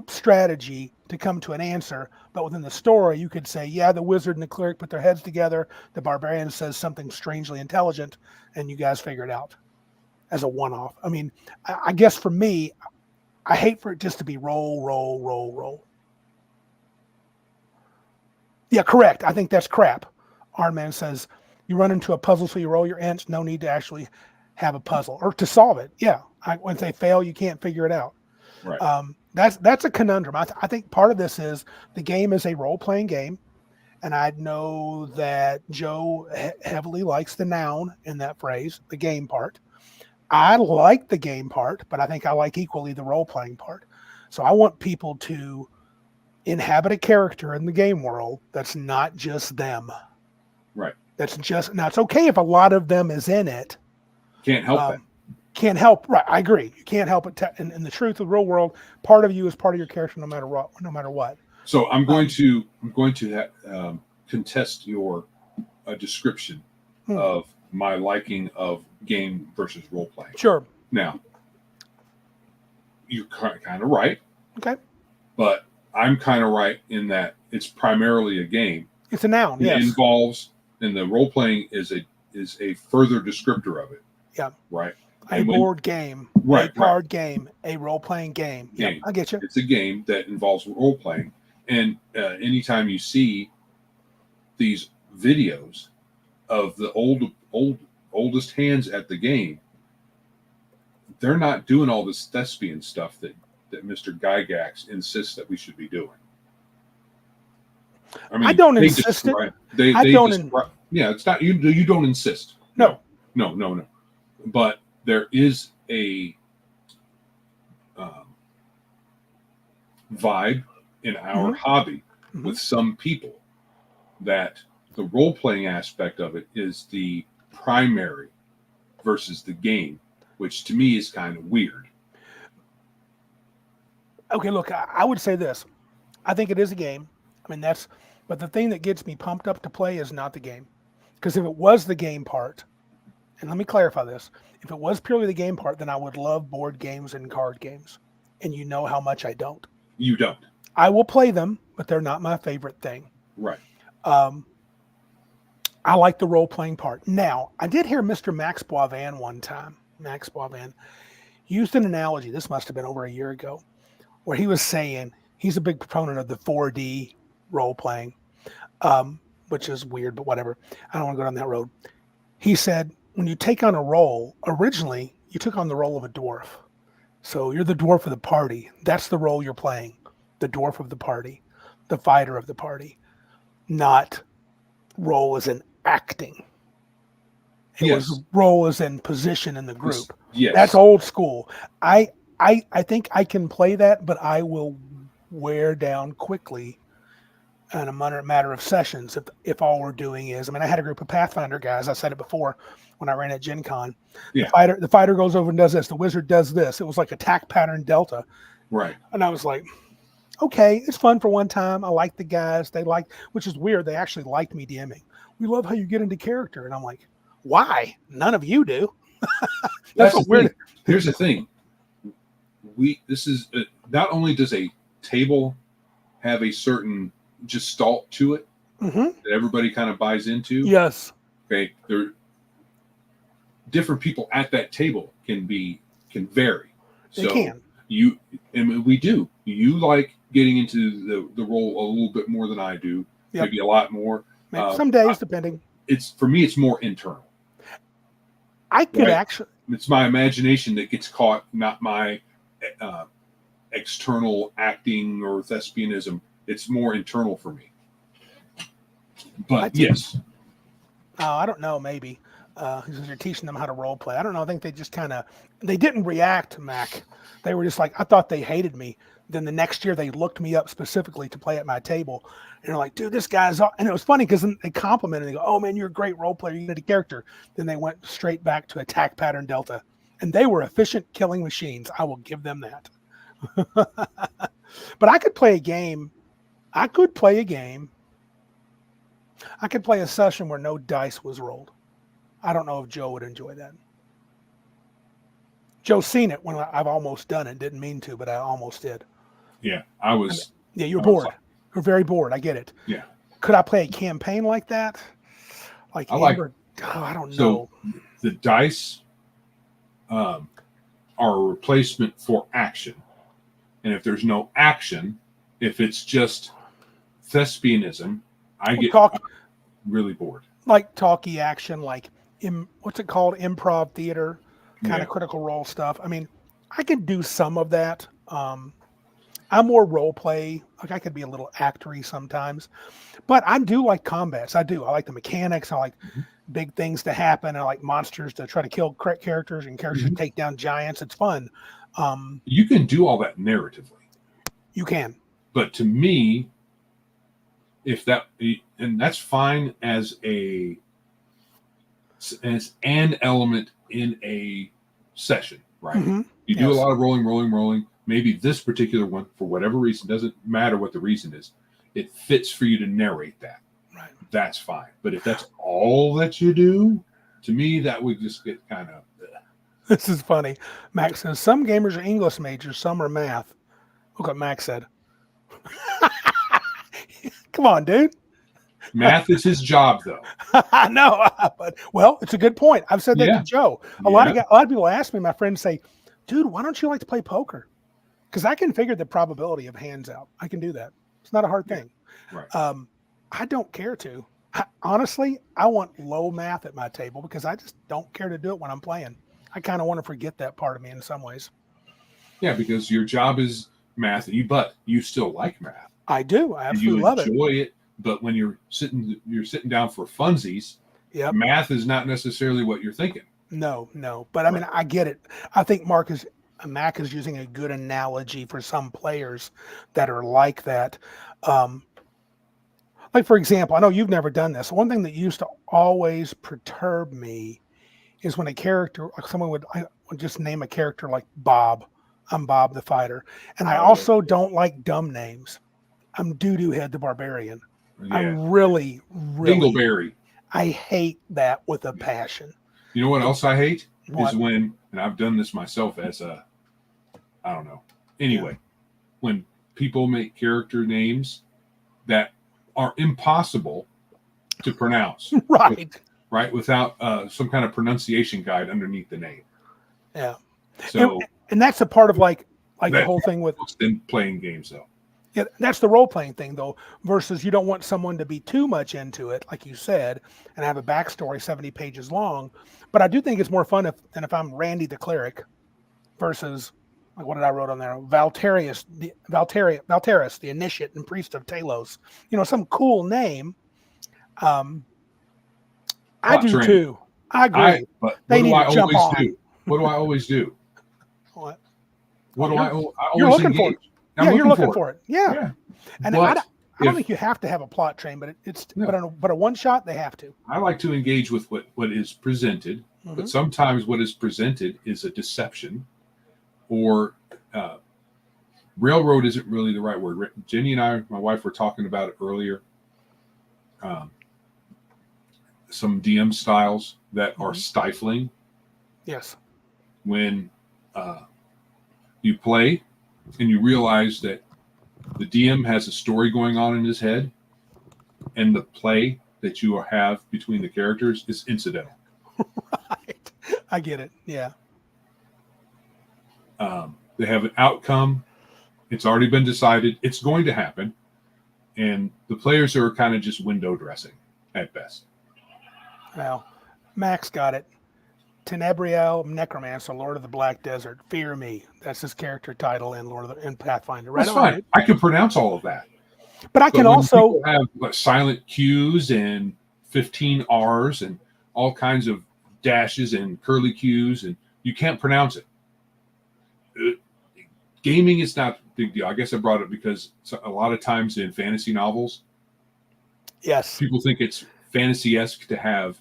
Speaker 2: strategy to come to an answer. But within the story, you could say, yeah, the wizard and the cleric put their heads together. The barbarian says something strangely intelligent, and you guys figure it out as a one-off. I mean, I guess for me, I hate for it just to be roll, roll, roll, roll. Yeah, correct. I think that's crap. Arnman says, you run into a puzzle, so you roll your ints. No need to actually have a puzzle or to solve it. Yeah. When they fail, you can't figure it out.
Speaker 1: Right.
Speaker 2: That's a conundrum. I think part of this is the game is a role-playing game. And I know that Joe heavily likes the noun in that phrase, the game part. I like the game part, but I think I like equally the role-playing part. So I want people to inhabit a character in the game world that's not just them.
Speaker 1: Right.
Speaker 2: Now it's okay if a lot of them is in it.
Speaker 1: Can't help it.
Speaker 2: Can't help. Right. I agree. You can't help it. In the truth of the real world, part of you is part of your character, no matter what.
Speaker 1: So I'm going to contest your description of my liking of game versus role playing.
Speaker 2: Sure.
Speaker 1: Now, you're kind of right.
Speaker 2: Okay.
Speaker 1: But I'm kind of right in that it's primarily a game.
Speaker 2: It's a noun.
Speaker 1: It involves, and the role playing is a further descriptor of it.
Speaker 2: Yeah.
Speaker 1: Right.
Speaker 2: A board game, a card game, a role playing game. Yeah, I get you.
Speaker 1: It's a game that involves role playing, and anytime you see these videos of the oldest hands at the game, they're not doing all this thespian stuff that Mr. Gygax insists that we should be doing. I mean,
Speaker 2: I don't insist it.
Speaker 1: Yeah, it's not you don't insist.
Speaker 2: No.
Speaker 1: But there is a vibe in our hobby with some people that the role-playing aspect of it is the primary versus the game, which to me is kind of weird.
Speaker 2: Okay, look, I would say this. I think it is a game. I mean, but the thing that gets me pumped up to play is not the game. Because if it was the game part, and let me clarify this, if it was purely the game part, then I would love board games and card games. And you know how much I don't.
Speaker 1: You don't.
Speaker 2: I will play them, but they're not my favorite thing.
Speaker 1: Right.
Speaker 2: I like the role-playing part. Now, I did hear Mr. Max Boivin one time. Max Boivin used an analogy. This must have been over a year ago, where he was saying he's a big proponent of the 4D role-playing, which is weird, but whatever. I don't want to go down that road. He said, when you take on a role, originally, you took on the role of a dwarf. So you're the dwarf of the party. That's the role you're playing. The dwarf of the party. The fighter of the party. Not role as in acting. It was role as in position in the group.
Speaker 1: Yes.
Speaker 2: That's old school. I think I can play that, but I will wear down quickly in a matter of sessions if all we're doing is, I mean, I had a group of Pathfinder guys, I said it before when I ran at Gen Con.
Speaker 1: Yeah.
Speaker 2: The fighter goes over and does this, the wizard does this. It was like attack pattern delta.
Speaker 1: Right.
Speaker 2: And I was like, okay, it's fun for one time. I like the guys. Which is weird. They actually liked me DMing. We love how you get into character. And I'm like, why? None of you do.
Speaker 1: That's weird. Here's the thing. Not only does a table have a certain gestalt to it that everybody kind of buys into.
Speaker 2: Yes.
Speaker 1: Okay. Different people at that table can vary.
Speaker 2: They can.
Speaker 1: We do. You like getting into the role a little bit more than I do. Yep. Maybe a lot more.
Speaker 2: Some days, depending.
Speaker 1: For me, it's more internal.
Speaker 2: I could actually.
Speaker 1: It's my imagination that gets caught, not my external acting or thespianism. It's more internal for me. But yes,
Speaker 2: I don't know, maybe. Because they're teaching them how to role play. I don't know. I think they just they didn't react, Mac. They were just like, I thought they hated me. Then the next year they looked me up specifically to play at my table. And they're like, dude, this guy's, and it was funny because they complimented, they go, oh man, you're a great role player. You need a character. Then they went straight back to attack pattern Delta. And they were efficient killing machines. I will give them that. But I could play a game. I could play a session where no dice was rolled. I don't know if Joe would enjoy that. Joe's seen it when I've almost done it. Didn't mean to, but I almost did.
Speaker 1: Yeah, I was.
Speaker 2: Yeah, you're bored. You're very bored. I get it.
Speaker 1: Yeah.
Speaker 2: Could I play a campaign like that? Like Amber? I don't know.
Speaker 1: So the dice are a replacement for action. And if there's no action, if it's just thespianism, I get really bored.
Speaker 2: Like talkie action, like what's it called? Improv theater, kind of critical role stuff. I mean, I could do some of that. I'm more role play. Like I could be a little actory sometimes, but I do like combats. I do. I like the mechanics. I like big things to happen. I like monsters to try to kill characters and characters to take down giants. It's fun.
Speaker 1: You can do all that narratively.
Speaker 2: You can.
Speaker 1: But to me, and that's fine as an element in a session, right?
Speaker 2: Mm-hmm.
Speaker 1: You do a lot of rolling. Maybe this particular one, for whatever reason, doesn't matter what the reason is, it fits for you to narrate that.
Speaker 2: Right.
Speaker 1: That's fine. But if that's all that you do, to me, that would just get kind of...
Speaker 2: This is funny. Max says, some gamers are English majors, some are math. Look what Max said. Come on, dude.
Speaker 1: Math is his job, though.
Speaker 2: I know, but it's a good point. I've said that to Joe. A lot of people ask me. My friends say, "Dude, why don't you like to play poker?" Because I can figure the probability of hands out. I can do that. It's not a hard thing.
Speaker 1: Right.
Speaker 2: I don't care to. Honestly, I want low math at my table because I just don't care to do it when I'm playing. I kind of want to forget that part of me in some ways.
Speaker 1: Yeah, because your job is math, but you still like math.
Speaker 2: I do. I absolutely love it.
Speaker 1: You enjoy it. But when you're sitting down for funsies, math is not necessarily what you're thinking.
Speaker 2: No. But I mean, I get it. I think Mac is using a good analogy for some players that are like that. Like, for example, I know you've never done this. One thing that used to always perturb me is when a character, like someone would just name a character like Bob. I'm Bob the Fighter. And I also don't like dumb names. I'm Doo-Doo Head the Barbarian. Yeah. I really,
Speaker 1: Dingleberry.
Speaker 2: I hate that with a passion.
Speaker 1: You know what else I hate? Is when, and I've done this myself as I don't know. Anyway, when people make character names that are impossible to pronounce. Right? Without some kind of pronunciation guide underneath the name.
Speaker 2: Yeah.
Speaker 1: So,
Speaker 2: and that's a part of like the whole thing with
Speaker 1: playing games, though.
Speaker 2: Yeah, that's the role-playing thing, though, versus you don't want someone to be too much into it, like you said, and have a backstory 70 pages long. But I do think it's more fun than if I'm Randy the Cleric versus, like, what did I wrote on there? Valterius, the Initiate and Priest of Talos. Some cool name. I do, too. I agree.
Speaker 1: But they need to jump on. What do I always do?
Speaker 2: What?
Speaker 1: What do I always
Speaker 2: You're looking
Speaker 1: engage?
Speaker 2: for it. You're looking for it. Yeah. And
Speaker 1: but
Speaker 2: I don't think you have to have a plot train, but but a one shot they have to.
Speaker 1: I like to engage with what is presented, but sometimes what is presented is a deception, or railroad isn't really the right word. Jenny and I, my wife, were talking about it earlier. Some DM styles that are stifling.
Speaker 2: Yes.
Speaker 1: When you play and you realize that the DM has a story going on in his head, and the play that you have between the characters is incidental.
Speaker 2: Right. I get it. Yeah.
Speaker 1: They have an outcome. It's already been decided. It's going to happen. And the players are kind of just window dressing at best.
Speaker 2: Well, Max got it. Tenebriel Necromancer, Lord of the Black Desert. Fear me. That's his character title in in Pathfinder. Right.
Speaker 1: That's fine. I can pronounce all of that.
Speaker 2: But I
Speaker 1: But
Speaker 2: can
Speaker 1: when
Speaker 2: also
Speaker 1: people have silent Q's and 15 R's and all kinds of dashes and curly Q's, and you can't pronounce it. Gaming is not a big deal. I guess I brought it because a lot of times in fantasy novels,
Speaker 2: yes,
Speaker 1: people think it's fantasy-esque to have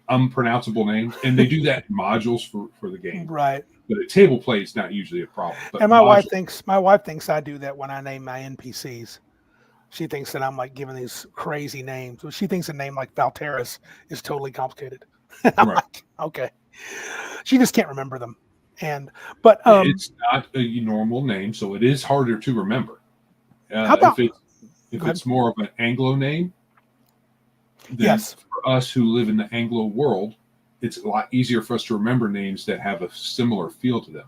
Speaker 1: unpronounceable names, and they do that in modules for the game.
Speaker 2: right.
Speaker 1: But at table play, it's not usually a problem. But
Speaker 2: And
Speaker 1: module,
Speaker 2: my wife thinks I do that when I name my NPCs. She thinks that I'm like giving these crazy names. She thinks a name like Valteris is totally complicated. I'm
Speaker 1: right?
Speaker 2: like, okay. She just can't remember them. But
Speaker 1: It's not a normal name, so it is harder to remember.
Speaker 2: how about
Speaker 1: If
Speaker 2: go ahead.
Speaker 1: it's more of an Anglo name, then
Speaker 2: Yes.
Speaker 1: for us who live in the Anglo world, it's a lot easier for us to remember names that have a similar feel to them.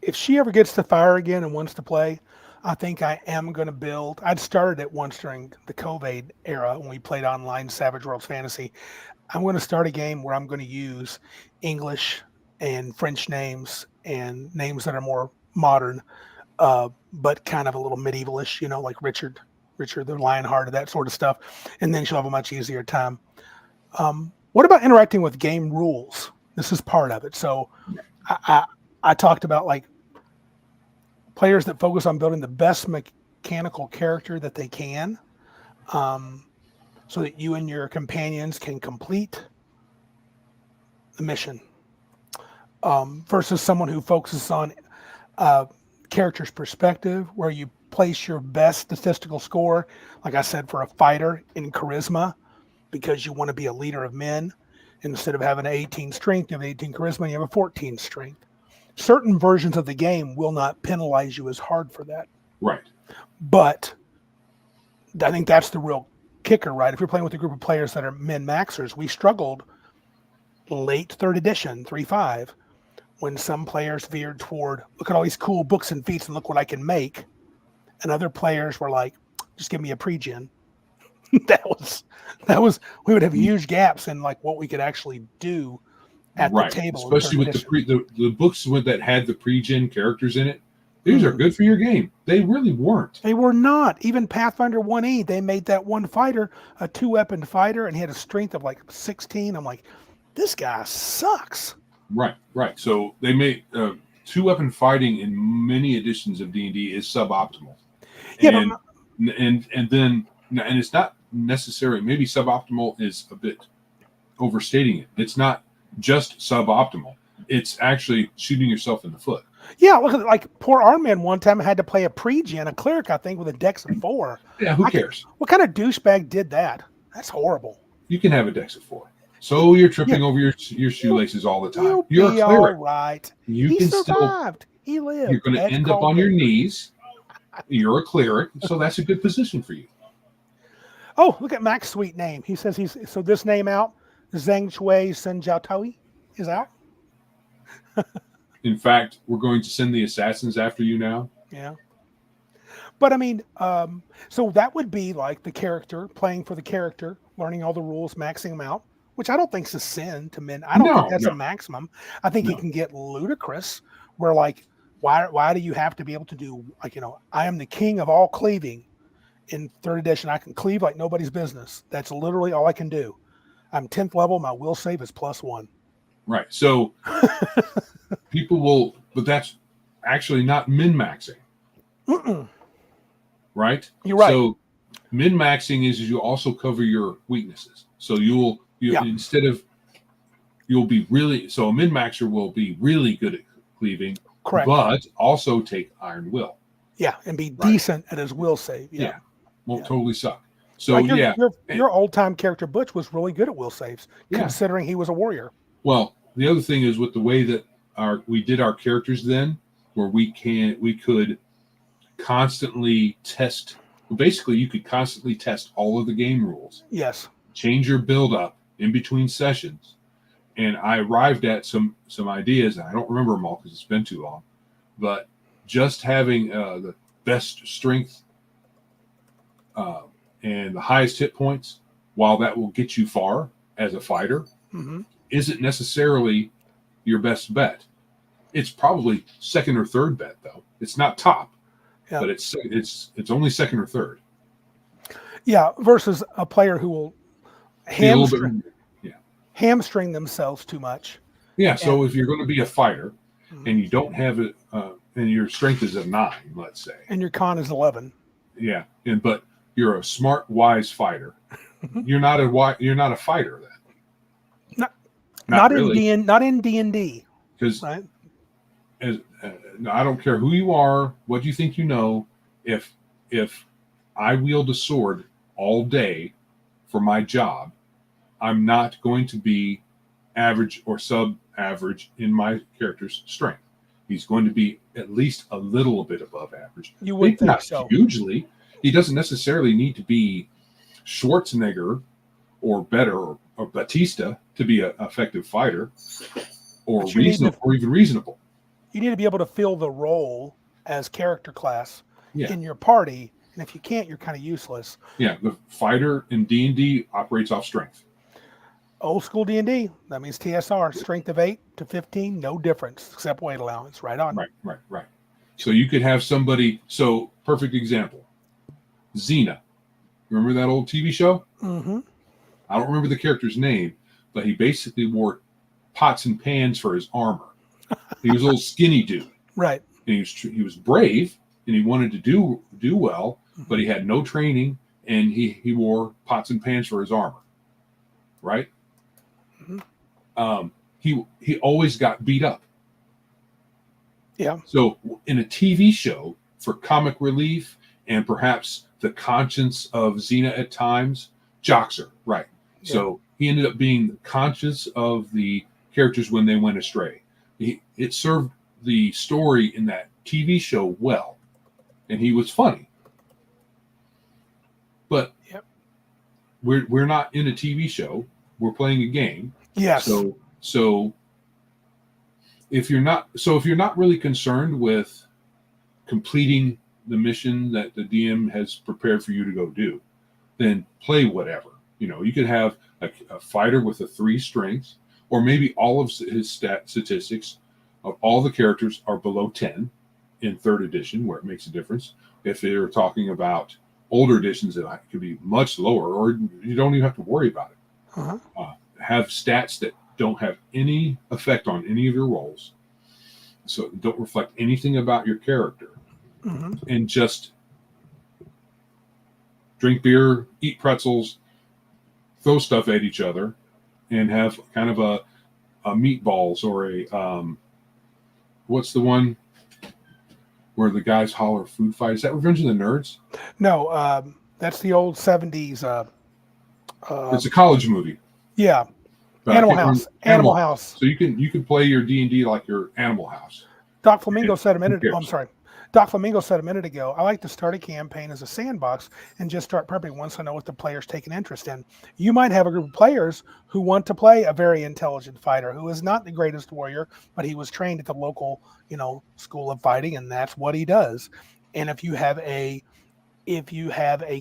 Speaker 2: If she ever gets to fire again and wants to play, I think I am going to build. I'd started it once during the COVID era when we played online Savage Worlds Fantasy. I'm going to start a game where I'm going to use English and French names and names that are more modern, but kind of a little medievalish, like Richard the Lionhearted, that sort of stuff. And then she'll have a much easier time. What about interacting with game rules? This is part of it. So I talked about like players that focus on building the best mechanical character that they can, so that you and your companions can complete the mission, versus someone who focuses on character's perspective, where you place your best statistical score, like I said, for a fighter in charisma, because you want to be a leader of men. Instead of having an 18 strength, you have 18 charisma, you have a 14 strength. Certain versions of the game will not penalize you as hard for that.
Speaker 1: Right.
Speaker 2: But I think that's the real kicker, right? If you're playing with a group of players that are min-maxers, we struggled late 3rd edition, 3.5, when some players veered toward, look at all these cool books and feats and look what I can make. And other players were like, just give me a pre-gen. that was we would have huge gaps in like what we could actually do at the table.
Speaker 1: Especially with the books that had the pre-gen characters in it. These are good for your game. They really weren't.
Speaker 2: They were not. Even Pathfinder 1E, they made that one fighter a 2-weapon fighter, and he had a strength of like 16. I'm like, this guy sucks.
Speaker 1: Right. So they made 2-weapon fighting in many editions of D&D is suboptimal.
Speaker 2: Yeah,
Speaker 1: and it's not necessarily, maybe suboptimal is a bit overstating it. It's not just suboptimal. It's actually shooting yourself in the foot.
Speaker 2: Yeah, look at like poor Armin one time had to play a pre-gen, a cleric, I think, with a dex of 4.
Speaker 1: Yeah, who cares?
Speaker 2: What kind of douchebag did that? That's horrible.
Speaker 1: You can have a dex of 4. So you're tripping over your shoelaces all the time. You're a cleric.
Speaker 2: All right.
Speaker 1: He survived.
Speaker 2: He lived.
Speaker 1: You're going to end up on your knees. You're a cleric, so that's a good position for you.
Speaker 2: Oh, look at Mac's sweet name. He says this name out, Zheng Shui Sun Jiao Toi is out.
Speaker 1: In fact, we're going to send the assassins after you now.
Speaker 2: Yeah. But I mean, so that would be like the character, playing for the character, learning all the rules, maxing them out, which I don't think is a sin to men. I don't think that's a maximum. I think it can get ludicrous where like, why do you have to be able to do like, I am the king of all cleaving. In 3rd edition, I can cleave like nobody's business. That's literally all I can do. I'm 10th level. My will save is +1.
Speaker 1: Right. So people will, but that's actually not min-maxing. Right?
Speaker 2: You're right.
Speaker 1: So min-maxing is you also cover your weaknesses. So you'll instead of, you'll be really, so a min-maxer will be really good at cleaving.
Speaker 2: Correct.
Speaker 1: But also take Iron Will.
Speaker 2: Yeah, and be decent at his will save. Yeah.
Speaker 1: Won't totally suck. So
Speaker 2: like your old-time character Butch was really good at will saves, considering he was a warrior.
Speaker 1: Well, the other thing is with the way that we did our characters then, where we could constantly test. Well, basically, you could constantly test all of the game rules.
Speaker 2: Yes.
Speaker 1: Change your build up in between sessions, and I arrived at some ideas. And I don't remember them all because it's been too long. But just having the best strength and the highest hit points, while that will get you far as a fighter, isn't necessarily your best bet. It's probably 2nd or 3rd bet, though. It's not top, but it's only 2nd or 3rd.
Speaker 2: Yeah, versus a player who will
Speaker 1: Be a little
Speaker 2: hamstring
Speaker 1: bit. Yeah.
Speaker 2: hamstring themselves too much.
Speaker 1: Yeah.
Speaker 2: And
Speaker 1: So if you're going to be a fighter
Speaker 2: mhm,
Speaker 1: and you don't have it, and your strength is a 9, let's say.
Speaker 2: and your con is 11.
Speaker 1: Yeah. But you're a smart, wise fighter.
Speaker 2: Mhm.
Speaker 1: You're not a fighter then.
Speaker 2: Not
Speaker 1: Not really,
Speaker 2: not in D&D,
Speaker 1: because
Speaker 2: right?
Speaker 1: as I don't care who you are, what you think you know. If if I wield a sword all day for my job, I'm not going to be average or sub-average in my character's strength. He's going to be at least a little bit above average,
Speaker 2: You would
Speaker 1: maybe
Speaker 2: think
Speaker 1: not
Speaker 2: so.
Speaker 1: hugely. He doesn't necessarily need to be Schwarzenegger or better or Batista to be an effective fighter, or
Speaker 2: But
Speaker 1: reasonable, or even reasonable.
Speaker 2: you need to be able to fill the role as character class
Speaker 1: Yeah.
Speaker 2: in your party, and if you can't, you're kind of useless.
Speaker 1: Yeah, the fighter in D&D operates off strength.
Speaker 2: Old school D&D, that means TSR, strength of 8 to 15, no difference except weight allowance. Right on.
Speaker 1: Right. So you could have somebody. So perfect example, Xena. Remember that old TV show?
Speaker 2: Mm-hmm.
Speaker 1: I don't remember the character's name, but he basically wore pots and pans for his armor. He was a little skinny dude,
Speaker 2: Right.
Speaker 1: and he was brave, and he wanted to do well,
Speaker 2: Mm-hmm.
Speaker 1: but he had no training, and he wore pots and pans for his armor. Right?
Speaker 2: Mm-hmm.
Speaker 1: He always got beat up.
Speaker 2: Yeah.
Speaker 1: So in a TV show, for comic relief and perhaps the conscience of Xena at times, Joxer, right?
Speaker 2: Yeah.
Speaker 1: So he ended up being the conscience of the characters when they went astray. It served the story in that TV show well, and he was funny. But
Speaker 2: Yep.
Speaker 1: we're not in a TV show. We're playing a game.
Speaker 2: Yes.
Speaker 1: So if you're not really concerned with completing the mission that the DM has prepared for you to go do, then play whatever. You could have a fighter with a 3 strength, or maybe all of his statistics of all the characters are below 10 in 3rd edition, where it makes a difference. If they're talking about older editions, it could be much lower, or you don't even have to worry about it.
Speaker 2: Uh-huh.
Speaker 1: Have stats that don't have any effect on any of your rolls, so don't reflect anything about your character,
Speaker 2: Mm-hmm.
Speaker 1: and just drink beer, eat pretzels, throw stuff at each other, and have kind of a meatballs, or a what's the one where the guys holler food fight? Is that Revenge of the Nerds?
Speaker 2: No, that's the old 70s.
Speaker 1: It's a college movie.
Speaker 2: Yeah.
Speaker 1: But
Speaker 2: Animal House. Animal House.
Speaker 1: So you can play your D&D like your Animal House.
Speaker 2: Doc Flamingo said a
Speaker 1: Who
Speaker 2: minute.
Speaker 1: cares?
Speaker 2: Oh, I'm sorry. Doc Flamingo said a minute ago, I like to start a campaign as a sandbox and just start prepping once I know what the player's taking interest in. You might have a group of players who want to play a very intelligent fighter who is not the greatest warrior, but he was trained at the local, school of fighting, and that's what he does. And if you have a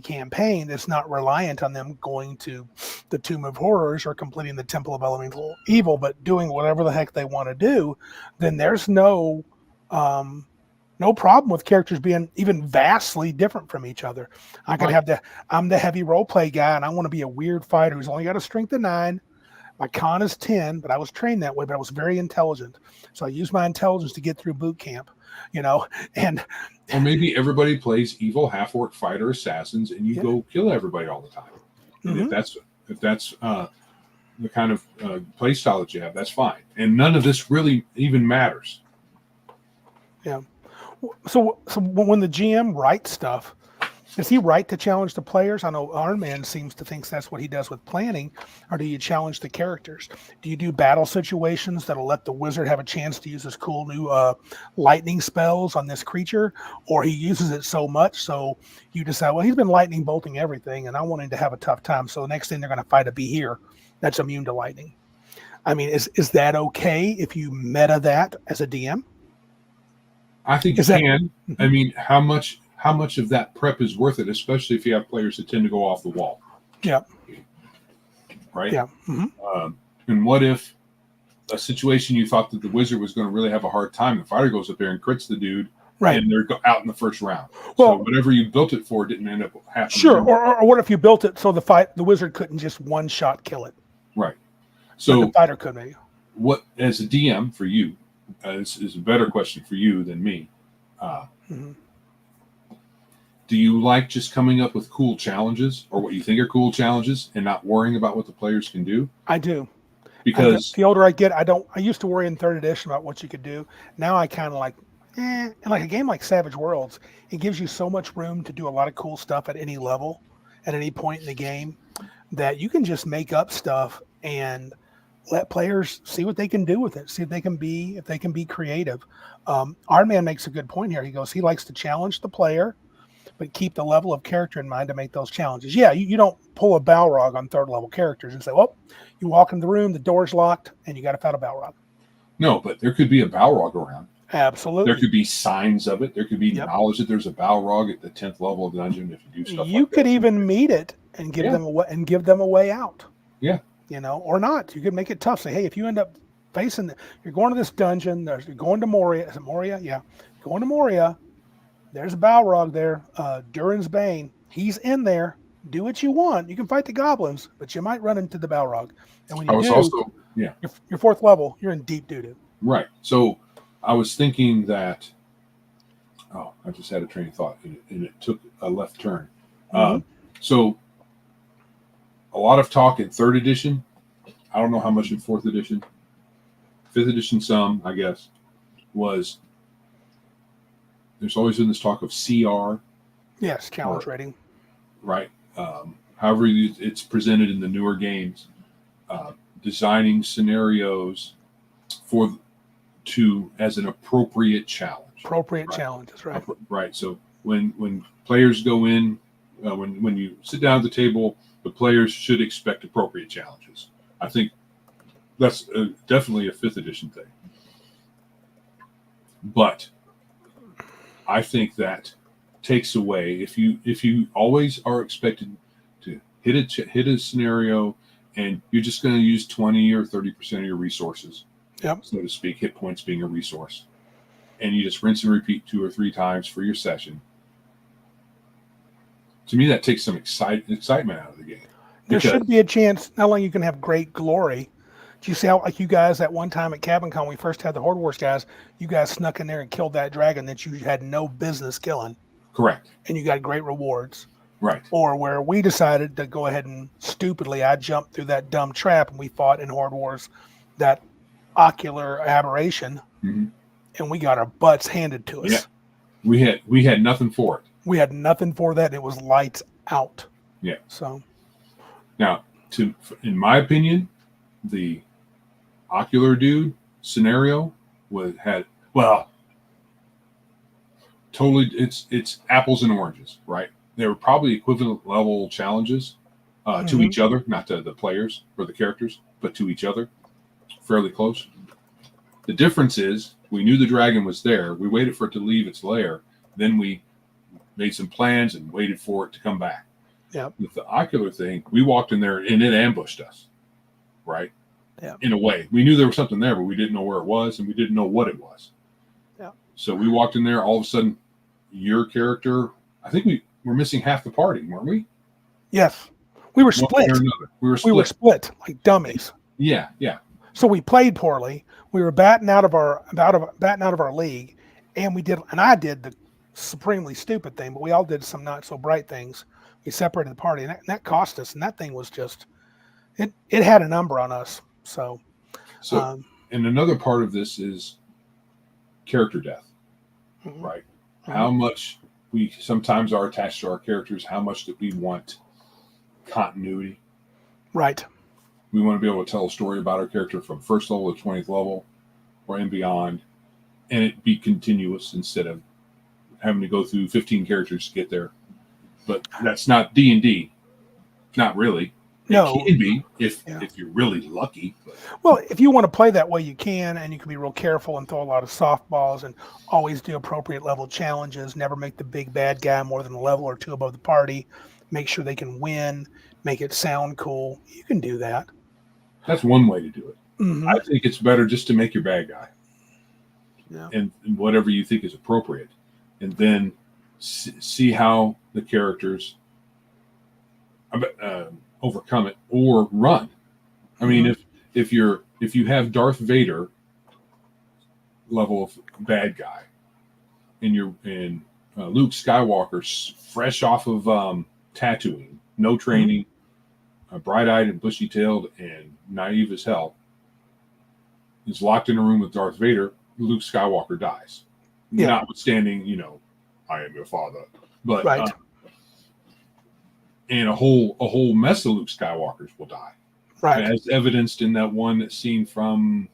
Speaker 2: campaign that's not reliant on them going to the Tomb of Horrors or completing the Temple of Elemental Evil, but doing whatever the heck they want to do, then there's no problem with characters being even vastly different from each other. I could
Speaker 1: Right.
Speaker 2: I'm the heavy role play guy, and I want to be a weird fighter who's only got a strength of 9. My con is 10, but I was trained that way, but I was very intelligent. So I used my intelligence to get through boot camp, and
Speaker 1: Or maybe everybody plays evil half-orc fighter assassins, and you
Speaker 2: Yeah.
Speaker 1: go kill everybody all the time. And
Speaker 2: Mhm.
Speaker 1: if that's the kind of play style that you have, that's fine. And none of this really even matters.
Speaker 2: Yeah. So when the GM writes stuff, does he write to challenge the players? I know Iron Man seems to think that's what he does with planning. Or do you challenge the characters? Do you do battle situations that'll let the wizard have a chance to use his cool new lightning spells on this creature? Or he uses it so much so you decide, well, he's been lightning bolting everything, and I want him to have a tough time. So the next thing they're going to fight a Behir that's immune to lightning. I mean, is that okay if you meta that as a DM?
Speaker 1: I think you
Speaker 2: Is that-
Speaker 1: can. I mean, how much of that prep is worth it, especially if you have players that tend to go off the wall?
Speaker 2: Yeah.
Speaker 1: Right?
Speaker 2: Yeah. Mm-hmm.
Speaker 1: And what if a situation you thought that the wizard was going to really have a hard time, the fighter goes up there and crits the dude,
Speaker 2: Right.
Speaker 1: and they're out in the first round.
Speaker 2: Well,
Speaker 1: so whatever you built it for didn't end up happening.
Speaker 2: Sure. Or what if you built it so the wizard couldn't just one shot kill it?
Speaker 1: Right.
Speaker 2: But
Speaker 1: So
Speaker 2: the fighter could maybe.
Speaker 1: what, as a DM for you, is a better question for you than me.
Speaker 2: Mm-hmm.
Speaker 1: Do you like just coming up with cool challenges or what you think are cool challenges and not worrying about what the players can do?
Speaker 2: I do.
Speaker 1: Because
Speaker 2: the older I get, I used to worry in third edition about what you could do. Now I kind of like, and like a game like Savage Worlds, it gives you so much room to do a lot of cool stuff at any level, at any point in the game, that you can just make up stuff and let players see what they can do with it. See if they can be creative. Our man makes a good point here. He goes, he likes to challenge the player, but keep the level of character in mind to make those challenges. Yeah, you don't pull a Balrog on third level characters and say, well, you walk in the room, the door's locked, and you got to fight a Balrog.
Speaker 1: no, but there could be a Balrog around.
Speaker 2: Absolutely.
Speaker 1: There could be signs of it. There could be
Speaker 2: Yep.
Speaker 1: knowledge that there's a Balrog at the 10th level of the dungeon if you do stuff
Speaker 2: You
Speaker 1: like
Speaker 2: could
Speaker 1: that.
Speaker 2: even meet it and give them a way out.
Speaker 1: Yeah.
Speaker 2: Or not. You could make it tough. Say, hey, if you end up you're going to this dungeon, you're going to Moria. Is it Moria? Yeah. Going to Moria. There's a Balrog there. Durin's Bane. He's in there. Do what you want. You can fight the goblins, but you might run into the Balrog. And when you do, your fourth level, you're in deep doo-doo.
Speaker 1: Right. So I was thinking that, I just had a train of thought and it took a left turn.
Speaker 2: Mm-hmm.
Speaker 1: So a lot of talk in third edition. I don't know how much in fourth edition. Fifth edition, some, I guess, was there's always been this talk of CR.
Speaker 2: Yes, challenge rating.
Speaker 1: Right. However, it's presented in the newer games, designing scenarios as an appropriate challenge.
Speaker 2: Challenges, right?
Speaker 1: Right. So when players go in, when you sit down at the table, the players should expect appropriate challenges. I think that's definitely a fifth edition thing. But I think that takes away if you always are expected to hit a scenario and you're just going to use 20 or 30% of your resources, so to speak, hit points being a resource, and you just rinse and repeat 2 or 3 times for your session. To me, that takes some excitement out of the game.
Speaker 2: There should be a chance not only you can have great glory. Do you see how, like you guys at one time at Cabin Con, we first had the Horde Wars guys, you guys snuck in there and killed that dragon that you had no business killing.
Speaker 1: Correct.
Speaker 2: And you got great rewards.
Speaker 1: Right.
Speaker 2: Or where we decided to go ahead and stupidly, I jumped through that dumb trap and we fought in Horde Wars that ocular aberration, and we got our butts handed to us.
Speaker 1: Yeah. We had nothing for it.
Speaker 2: We had nothing for that. It was lights out.
Speaker 1: Yeah.
Speaker 2: So
Speaker 1: now, in my opinion, the ocular dude scenario totally it's apples and oranges, right? They were probably equivalent level challenges to each other, not to the players or the characters, but to each other, fairly close. The difference is we knew the dragon was there. We waited for it to leave its lair. Then we made some plans and waited for it to come back.
Speaker 2: Yeah.
Speaker 1: With the ocular thing, we walked in there and it ambushed us, right?
Speaker 2: Yeah.
Speaker 1: In a way, we knew there was something there, but we didn't know where it was and we didn't know what it was.
Speaker 2: Yeah.
Speaker 1: So we walked in there. All of a sudden, your character, I think we were missing half the party, weren't we?
Speaker 2: Yes, we were split.
Speaker 1: We were
Speaker 2: split like dummies.
Speaker 1: Yeah, yeah.
Speaker 2: So we played poorly. We were batting out of our league, and I did the supremely stupid thing, but we all did some not so bright things. We separated the party, and that cost us. And that thing was just it had a number on us. So
Speaker 1: and another part of this is character death, right? How much we sometimes are attached to our characters, how much that we want continuity.
Speaker 2: Right.
Speaker 1: We want to be able to tell a story about our character from first level to 20th level or and beyond, and it be continuous instead of having to go through 15 characters to get there. But that's not D&D. Not really.
Speaker 2: No.
Speaker 1: It can be if you're really lucky. But.
Speaker 2: Well, if you want to play that way, you can, and you can be real careful and throw a lot of softballs and always do appropriate level challenges. Never make the big bad guy more than a level or 2 above the party. Make sure they can win. Make it sound cool. You can do that.
Speaker 1: That's one way to do it.
Speaker 2: Mm-hmm.
Speaker 1: I think it's better just to make your bad guy.
Speaker 2: Yeah.
Speaker 1: And whatever you think is appropriate. and then see how the characters overcome it or run. I mean, if you have Darth Vader level of bad guy, and Luke Skywalker fresh off of Tatooine, no training, bright-eyed and bushy-tailed and naive as hell, is locked in a room with Darth Vader, Luke Skywalker dies. Yeah. Notwithstanding, I am your father. But
Speaker 2: right.
Speaker 1: And a whole mess of Luke Skywalkers will die.
Speaker 2: Right.
Speaker 1: As evidenced in that one scene from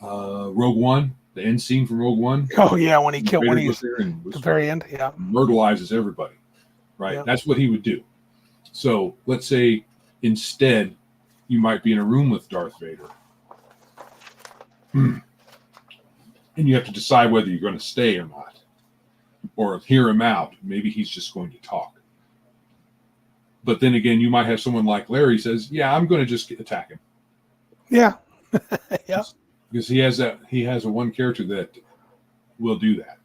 Speaker 1: Rogue One, the end scene from Rogue One.
Speaker 2: Oh yeah, when he's there at the very end,
Speaker 1: myrtleizes everybody. Right? Yeah. That's what he would do. So let's say instead you might be in a room with Darth Vader. And you have to decide whether you're going to stay or not. Or hear him out. Maybe he's just going to talk. But then again, you might have someone like Larry says, yeah, I'm going to just attack him.
Speaker 2: Yeah. Yeah.
Speaker 1: Because he has a one character that will do that.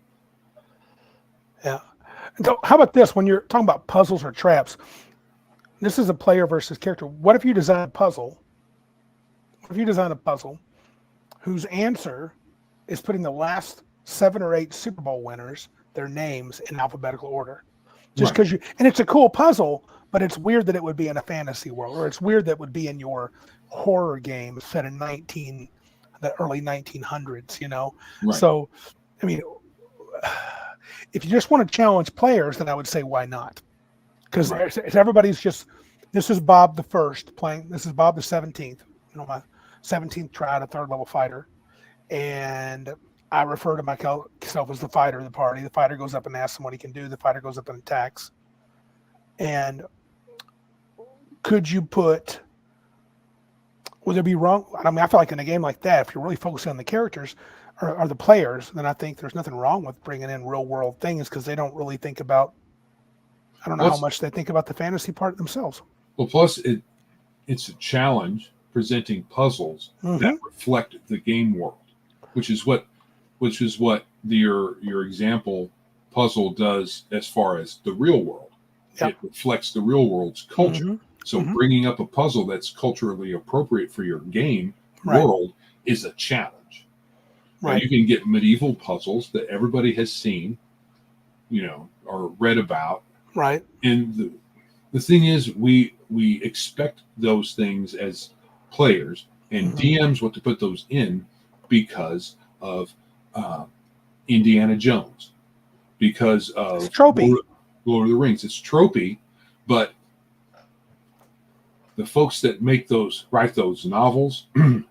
Speaker 2: Yeah. So how about this? When you're talking about puzzles or traps, this is a player versus character. What if you design a puzzle? What if you design a puzzle whose answer is putting the last 7 or 8 Super Bowl winners, their names in alphabetical order? Just because and it's a cool puzzle, but it's weird that it would be in a fantasy world, or it's weird that it would be in your horror game set in the early 1900s, Right. So, I mean, if you just want to challenge players, then I would say, why not? Because everybody's this is Bob the first playing, this is Bob the 17th, my 17th try at a 3rd level fighter. And I refer to myself as the fighter of the party. The fighter goes up and asks him what he can do. The fighter goes up and attacks. And could you would there be wrong? I mean, I feel like in a game like that, if you're really focusing on the characters or the players, then I think there's nothing wrong with bringing in real world things because they don't really think about, I don't know how much they think about the fantasy part themselves.
Speaker 1: Well, plus it's a challenge presenting puzzles that reflect the game world, which is what your example puzzle does as far as the real world. Yep. It reflects the real world's culture. So bringing up a puzzle that's culturally appropriate for your game world is a challenge. Right. Now, you can get medieval puzzles that everybody has seen, or read about.
Speaker 2: Right.
Speaker 1: And the thing is, we expect those things as players, and DMs what to put those in because of Indiana Jones, because of Lord of the Rings. It's tropey, but the folks that write those novels,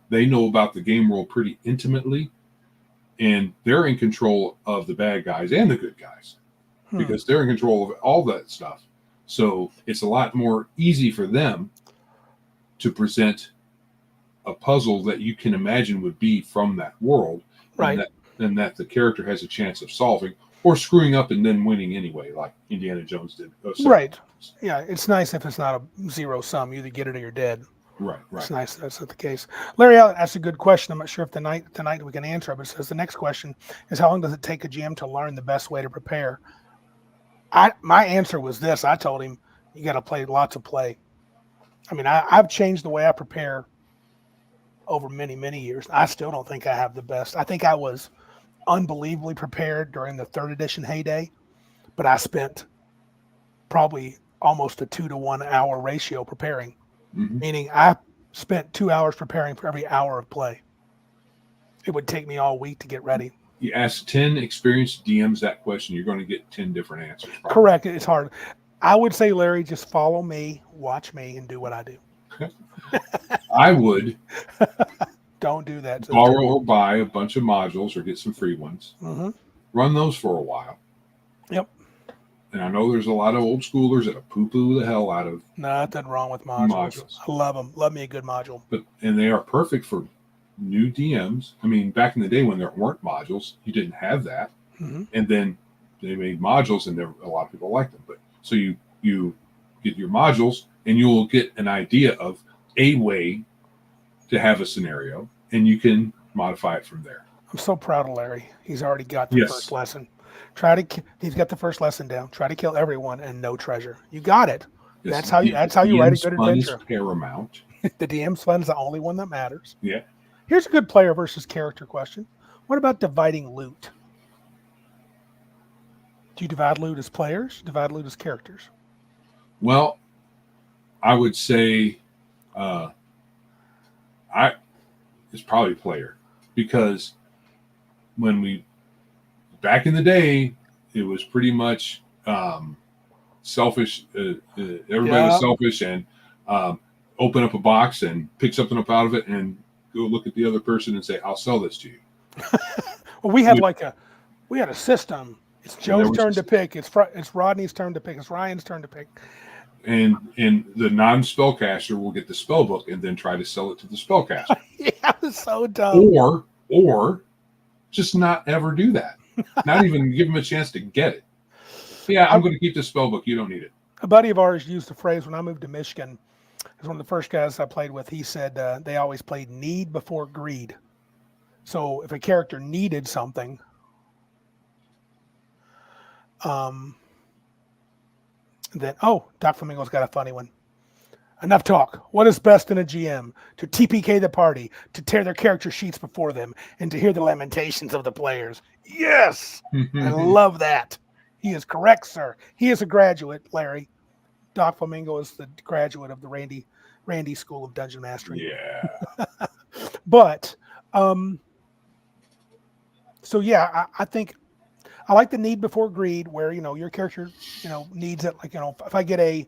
Speaker 1: they know about the game world pretty intimately, and they're in control of the bad guys and the good guys because they're in control of all that stuff. So it's a lot more easy for them to present a puzzle that you can imagine would be from that world, than that the character has a chance of solving or screwing up and then winning anyway, like Indiana Jones did.
Speaker 2: Right. Yeah, it's nice if it's not a zero sum. You either get it or you're dead.
Speaker 1: Right.
Speaker 2: It's nice that's not the case. Larry, that's a good question. I'm not sure if tonight we can answer it, but it says the next question is, how long does it take a GM to learn the best way to prepare? My answer was this. I told him, you got to play lots of play. I mean, I've changed the way I prepare over many, many years. I still don't think I have the best. I think I was unbelievably prepared during the 3rd edition heyday, but I spent probably almost a 2 to 1 hour ratio preparing, meaning I spent 2 hours preparing for every hour of play. It would take me all week to get ready.
Speaker 1: You ask 10 experienced DMs that question, you're going to get 10 different answers. Probably.
Speaker 2: Correct. It's hard. I would say, Larry, just follow me, watch me, and do what I do.
Speaker 1: I would.
Speaker 2: Don't do that.
Speaker 1: Borrow or buy a bunch of modules or get some free ones. Run those for a while.
Speaker 2: Yep.
Speaker 1: And I know there's a lot of old schoolers that poo-poo the hell out of
Speaker 2: nothing wrong with modules. I love them. Love me a good module.
Speaker 1: And they are perfect for new DMs. I mean, back in the day when there weren't modules, you didn't have that. And then they made modules, and a lot of people liked them. But so you get your modules, and you'll get an idea of a way to have a scenario, and you can modify it from there.
Speaker 2: I'm so proud of Larry. He's already got the first lesson. He's got the first lesson down. Try to kill everyone and no treasure. You got it.
Speaker 1: Yes,
Speaker 2: That's how you write a good
Speaker 1: fun is
Speaker 2: adventure.
Speaker 1: paramount.
Speaker 2: The DM's fun is the only one that matters.
Speaker 1: Yeah.
Speaker 2: Here's a good player versus character question. What about dividing loot? Do you divide loot as players? Divide loot as characters?
Speaker 1: Well, I would say it's probably player, because back in the day, it was pretty much selfish. Everybody was selfish and open up a box and pick something up out of it and go look at the other person and say, "I'll sell this to you."
Speaker 2: Well, we had a system. It's Joe's turn to pick. It's Rodney's turn to pick. It's Ryan's turn to pick.
Speaker 1: And the non-spellcaster will get the spell book and then try to sell it to the spellcaster.
Speaker 2: Yeah, it was so dumb.
Speaker 1: Or just not ever do that. Not even give them a chance to get it. Yeah, I'm going to keep the spell book. You don't need it.
Speaker 2: A buddy of ours used the phrase when I moved to Michigan. It was one of the first guys I played with. He said they always played need before greed. So if a character needed something, then Doc Flamingo's got a funny one. Enough talk. What is best in a GM? To TPK the party, to tear their character sheets before them, and to hear the lamentations of the players. Yes! I love that. He is correct, sir. He is a graduate, Larry. Doc Flamingo is the graduate of the Randy School of Dungeon Mastery.
Speaker 1: Yeah.
Speaker 2: But, so yeah, I think I like the need before greed, where, your character, needs it. Like, if I get a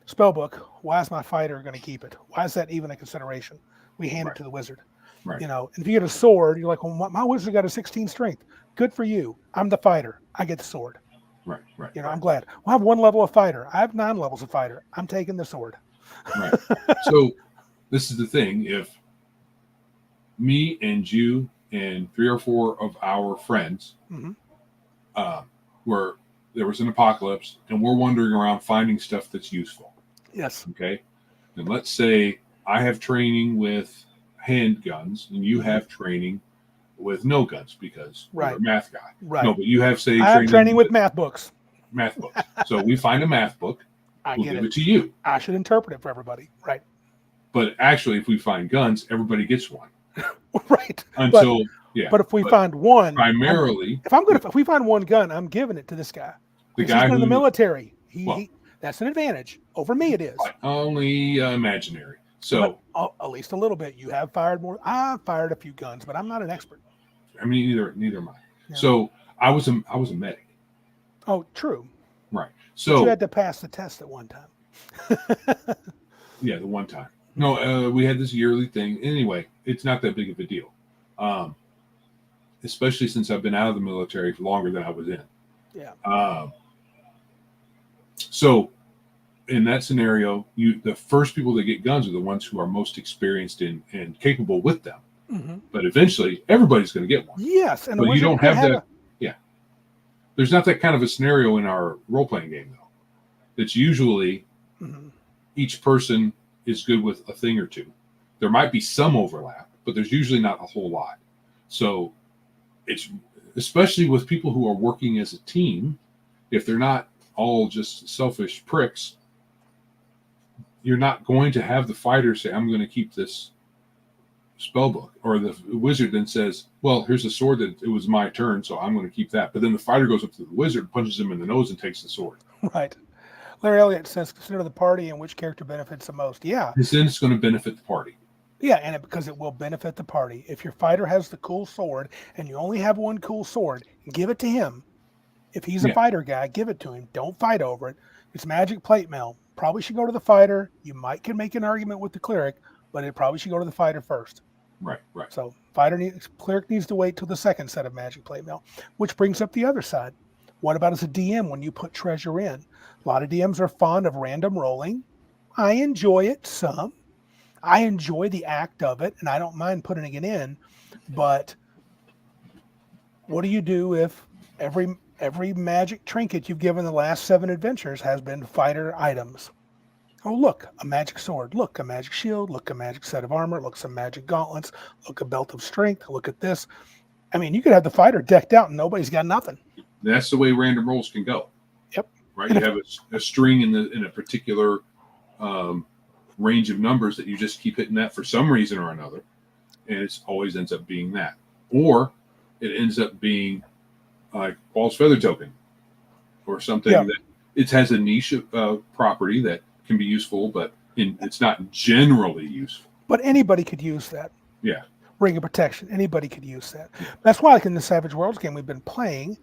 Speaker 2: spell book, why is my fighter going to keep it? Why is that even a consideration? We hand it to the wizard.
Speaker 1: Right.
Speaker 2: And if you get a sword, you're like, well, my wizard got a 16 strength. Good for you. I'm the fighter. I get the sword.
Speaker 1: Right.
Speaker 2: I'm glad. Well, I have 1 level of fighter. I have 9 levels of fighter. I'm taking the sword.
Speaker 1: Right. So this is the thing. If me and you and 3 or 4 of our friends where there was an apocalypse and we're wandering around finding stuff that's useful.
Speaker 2: Yes.
Speaker 1: Okay. And let's say I have training with handguns and you have training with no guns because you're a math guy.
Speaker 2: Right.
Speaker 1: No, but you have
Speaker 2: I have training with math books.
Speaker 1: Math books. So we find a math book. We'll give it to you.
Speaker 2: I should interpret it for everybody. Right.
Speaker 1: But actually, if we find guns, everybody gets one.
Speaker 2: Right. But if we find one,
Speaker 1: primarily,
Speaker 2: if we find one gun, I'm giving it to this guy.
Speaker 1: The guy
Speaker 2: in the military. That's an advantage over me. It is
Speaker 1: only imaginary. So
Speaker 2: at least a little bit. You have fired more. I've fired a few guns, but I'm not an expert.
Speaker 1: I mean, neither am I. Yeah. So I was a medic.
Speaker 2: Oh, true.
Speaker 1: Right. So
Speaker 2: but you had to pass the test at one time.
Speaker 1: Yeah, the one time. No, we had this yearly thing. Anyway, it's not that big of a deal. Especially since I've been out of the military for longer than I was in.
Speaker 2: Yeah.
Speaker 1: So in that scenario, the first people that get guns are the ones who are most experienced and capable with them. Mm-hmm. But eventually, everybody's going to get one.
Speaker 2: Yes,
Speaker 1: but you don't have that. Yeah, there's not that kind of a scenario in our role-playing game, though. It's usually each person is good with a thing or two. There might be some overlap, but there's usually not a whole lot. So it's especially with people who are working as a team, if they're not all just selfish pricks, you're not going to have the fighter say, I'm going to keep this spell book, or the wizard then says, well, here's a sword that it was my turn, so I'm going to keep that. But then the fighter goes up to the wizard, punches him in the nose, and takes the sword.
Speaker 2: Right. Larry Elliott says, consider the party and which character benefits the most. Yeah.
Speaker 1: Then it's going to benefit the party.
Speaker 2: Yeah, and because it will benefit the party. If your fighter has the cool sword and you only have one cool sword, give it to him. If he's a fighter guy, give it to him. Don't fight over it. It's magic plate mail. Probably should go to the fighter. You can make an argument with the cleric, but it probably should go to the fighter first.
Speaker 1: Right.
Speaker 2: So cleric needs to wait till the second set of magic plate mail, which brings up the other side. What about as a DM when you put treasure in? A lot of DMs are fond of random rolling. I enjoy it some. I enjoy the act of it, and I don't mind putting it in. But what do you do if every magic trinket you've given the last 7 adventures has been fighter items? Oh, look, a magic sword. Look, a magic shield. Look, a magic set of armor. Look, some magic gauntlets. Look, a belt of strength. Look at this. I mean, you could have the fighter decked out and nobody's got nothing.
Speaker 1: That's the way random rolls can go.
Speaker 2: Yep.
Speaker 1: Right. You have a string in a particular range of numbers that you just keep hitting that for some reason or another, and it always ends up being that, or it ends up being like Paul's feather token, or something that it has a niche property that can be useful, but it's not generally useful.
Speaker 2: But anybody could use that.
Speaker 1: Yeah.
Speaker 2: Ring of Protection. Anybody could use that. That's why, like in the Savage Worlds game we've been playing,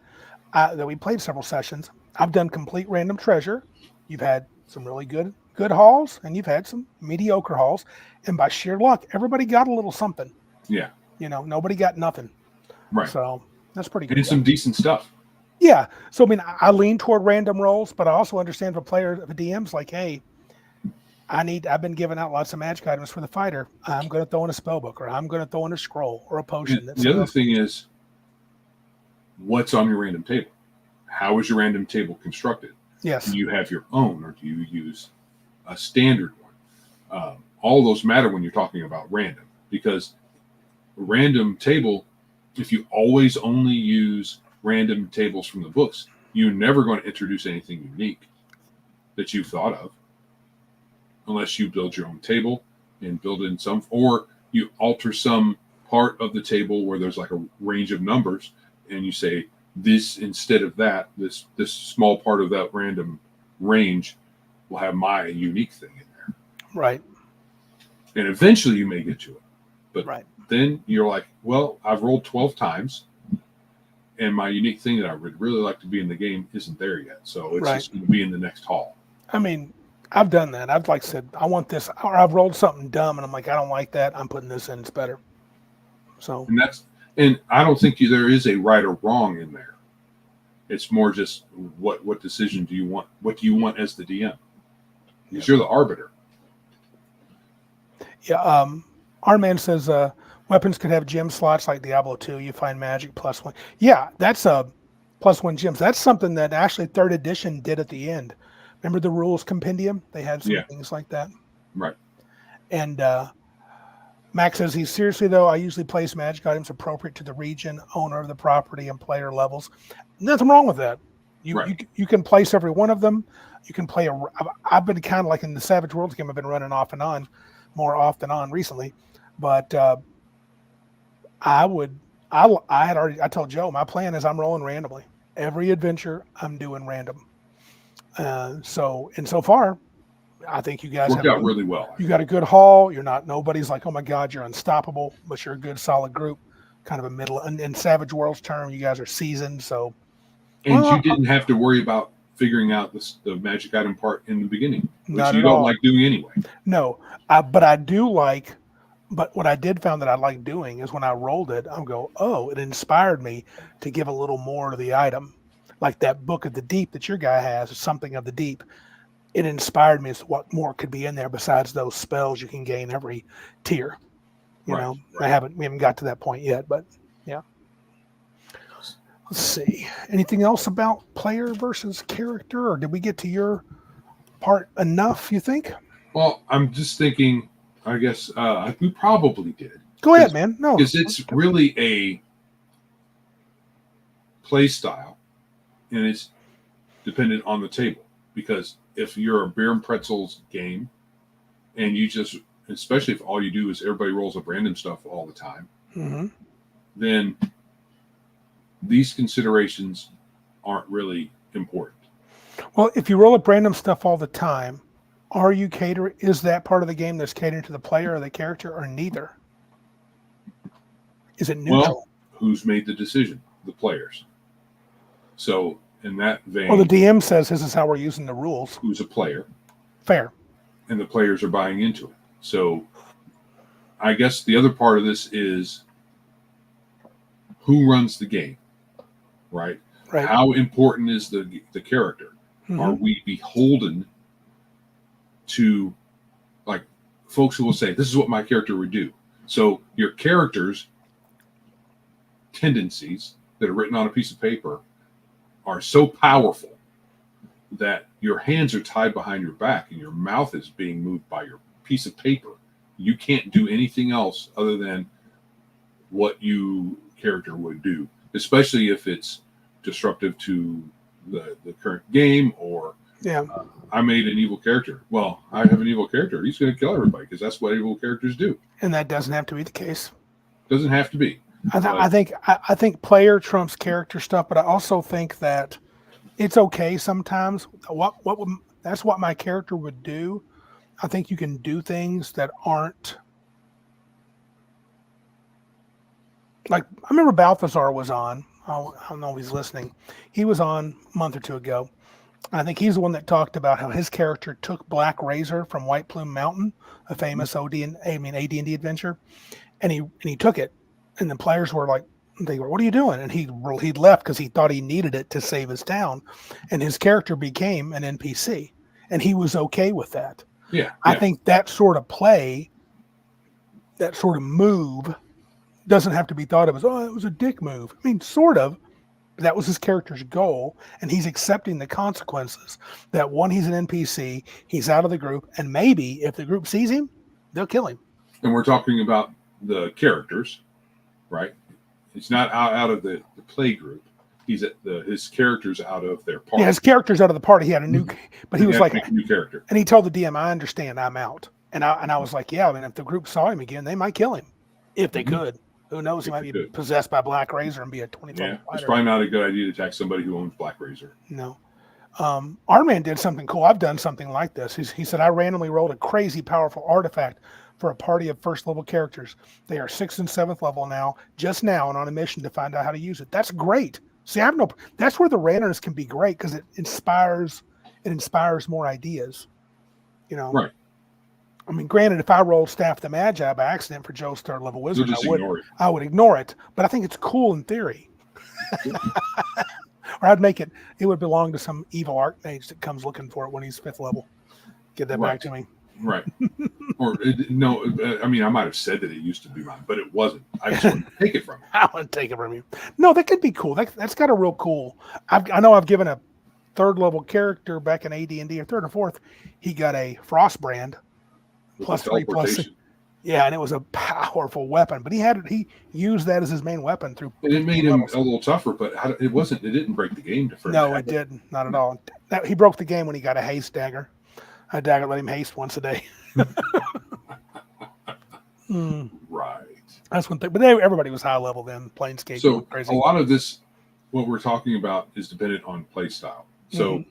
Speaker 2: that we played several sessions, I've done complete random treasure. You've had some really good hauls, and you've had some mediocre hauls. And by sheer luck, everybody got a little something.
Speaker 1: Yeah.
Speaker 2: Nobody got nothing.
Speaker 1: Right.
Speaker 2: So that's pretty good.
Speaker 1: And some decent stuff.
Speaker 2: Yeah. So, I mean, I lean toward random rolls, but I also understand for players, for DMs, like, hey, I've been giving out lots of magic items for the fighter. I'm going to throw in a spell book, or I'm going to throw in a scroll or a potion.
Speaker 1: The other thing is, what's on your random table? How is your random table constructed?
Speaker 2: Yes.
Speaker 1: Do you have your own, or do you use a standard one? All those matter when you're talking about random, because a random table, if you always only use random tables from the books, you're never going to introduce anything unique that you've thought of, unless you build your own table and build in some, or you alter some part of the table where there's like a range of numbers, and you say this instead of that, this small part of that random range will have my unique thing in there.
Speaker 2: Right.
Speaker 1: And eventually you may get to it. But
Speaker 2: right.
Speaker 1: Then you're like, well, I've rolled 12 times, and my unique thing that I would really like to be in the game isn't there yet. So it's just going to be in the next haul.
Speaker 2: I mean, I've done that. I've like said, I want this, or I've rolled something dumb, and I'm like, I don't like that. I'm putting this in. It's better. So,
Speaker 1: and I don't think there is a right or wrong in there. It's more just what decision do you want? What do you want as the DM? Because you're the arbiter.
Speaker 2: Yeah. Our man says weapons could have gem slots like Diablo 2. You find magic +1. Yeah, that's a +1 gems. That's something that actually 3rd edition did at the end. Remember the rules compendium? They had some things like that.
Speaker 1: Right.
Speaker 2: And Max says, he's seriously, though, I usually place magic items appropriate to the region, owner of the property, and player levels. Nothing wrong with that. You can place every one of them. You can play I've been kind of like in the Savage Worlds game, I've been running off and on, more off than on recently. But I told Joe, my plan is I'm rolling randomly. Every adventure, I'm doing random. So far, I think you guys
Speaker 1: worked out really well.
Speaker 2: You got a good haul. Nobody's like, oh my God, you're unstoppable, but you're a good solid group, kind of a middle. And in Savage Worlds term, you guys are seasoned. So,
Speaker 1: and you didn't have to worry about figuring out the magic item part in the beginning, which you don't like doing anyway.
Speaker 2: No, but I do like. But what I did found that I like doing is when I rolled it, I'll go, oh, it inspired me to give a little more to the item. Like that Book of the Deep that your guy has, or something of the deep. It inspired me as to what more could be in there besides those spells you can gain every tier. You know, we haven't got to that point yet, but yeah. Let's see. Anything else about player versus character, or did we get to your part enough, you think?
Speaker 1: Well, I'm just thinking, I guess we probably did.
Speaker 2: Go ahead, man. No,
Speaker 1: because it's really a play style, and it's dependent on the table. Because if you're a beer and pretzels game, and you just, especially if all you do is everybody rolls up random stuff all the time, then these considerations aren't really important.
Speaker 2: Well, if you roll up random stuff all the time, is that part of the game that's catering to the player or the character, or neither? Is it neutral?
Speaker 1: Well, who's made the decision? The players. So in that vein,
Speaker 2: well, the DM says this is how we're using the rules.
Speaker 1: Who's a player?
Speaker 2: Fair.
Speaker 1: And the players are buying into it. So I guess the other part of this is who runs the game, right? How important is the character? Are we beholden to, like, folks who will say, this is what my character would do? So your character's tendencies that are written on a piece of paper are so powerful that your hands are tied behind your back and your mouth is being moved by your piece of paper. You can't do anything else other than what you character would do, especially if it's disruptive to the current game, or
Speaker 2: Yeah.
Speaker 1: I made an evil character. Well, I have an evil character. He's going to kill everybody because that's what evil characters do.
Speaker 2: And that doesn't have to be the case.
Speaker 1: Doesn't have to be.
Speaker 2: I think player trumps character stuff, but I also think that it's okay sometimes. That's what my character would do. I think you can do things that aren't like, I remember Balthazar was on. I don't know if he's listening. He was on a month or two ago. I think he's the one that talked about how his character took Black Razor from White Plume Mountain, a famous AD&D adventure, and he took it, and the players were like, they were, what are you doing? And he left because he thought he needed it to save his town, and his character became an NPC, and he was okay with that.
Speaker 1: Yeah.
Speaker 2: I think that sort of play, that sort of move, doesn't have to be thought of as, oh, it was a dick move. I mean, sort of. But that was his character's goal, and he's accepting the consequences. That one, he's an NPC, he's out of the group, and maybe if the group sees him, they'll kill him.
Speaker 1: And we're talking about the characters, right? He's not out of the play group. He's at his character's out of their party.
Speaker 2: Yeah, his character's out of the party. He had a new, but he was like
Speaker 1: a new character.
Speaker 2: And he told the DM, "I understand, I'm out." And I was like, "Yeah, I mean, if the group saw him again, they might kill him, if they could. Who knows? He might be possessed by Black Razor and be a 20-foot fighter."
Speaker 1: It's probably not a good idea to attack somebody who owns Black Razor.
Speaker 2: No. Our man did something cool. I've done something like this. He said, I randomly rolled a crazy powerful artifact for a party of first level characters. They are 6th and 7th level now, and on a mission to find out how to use it. That's great. See, that's where the randomness can be great, because it inspires more ideas. You know?
Speaker 1: Right.
Speaker 2: I mean, granted, if I rolled Staff the Magi by accident for Joe's 3rd level wizard, I would ignore it. But I think it's cool in theory. Or I'd make it would belong to some evil archmage that comes looking for it when he's 5th level. Get that back to me.
Speaker 1: Right. No, I mean, I might have said that it used to be mine, but it wasn't. I just wanted to take it from you.
Speaker 2: I want to take it from you. No, that could be cool. That's got a real cool. I know I've given a 3rd level character back in AD&D, or 3rd or 4th. He got a Frost brand. +3/+6. Yeah, and it was a powerful weapon. But he used that as his main weapon through.
Speaker 1: And it made him a little tougher, but it didn't break the game.
Speaker 2: No, it didn't. Not at all. He broke the game when he got a haste dagger. A dagger let him haste once a day.
Speaker 1: Right.
Speaker 2: That's one thing. But everybody was high level then. Planescape.
Speaker 1: So
Speaker 2: crazy.
Speaker 1: A lot of this, what we're talking about, is dependent on play style. So,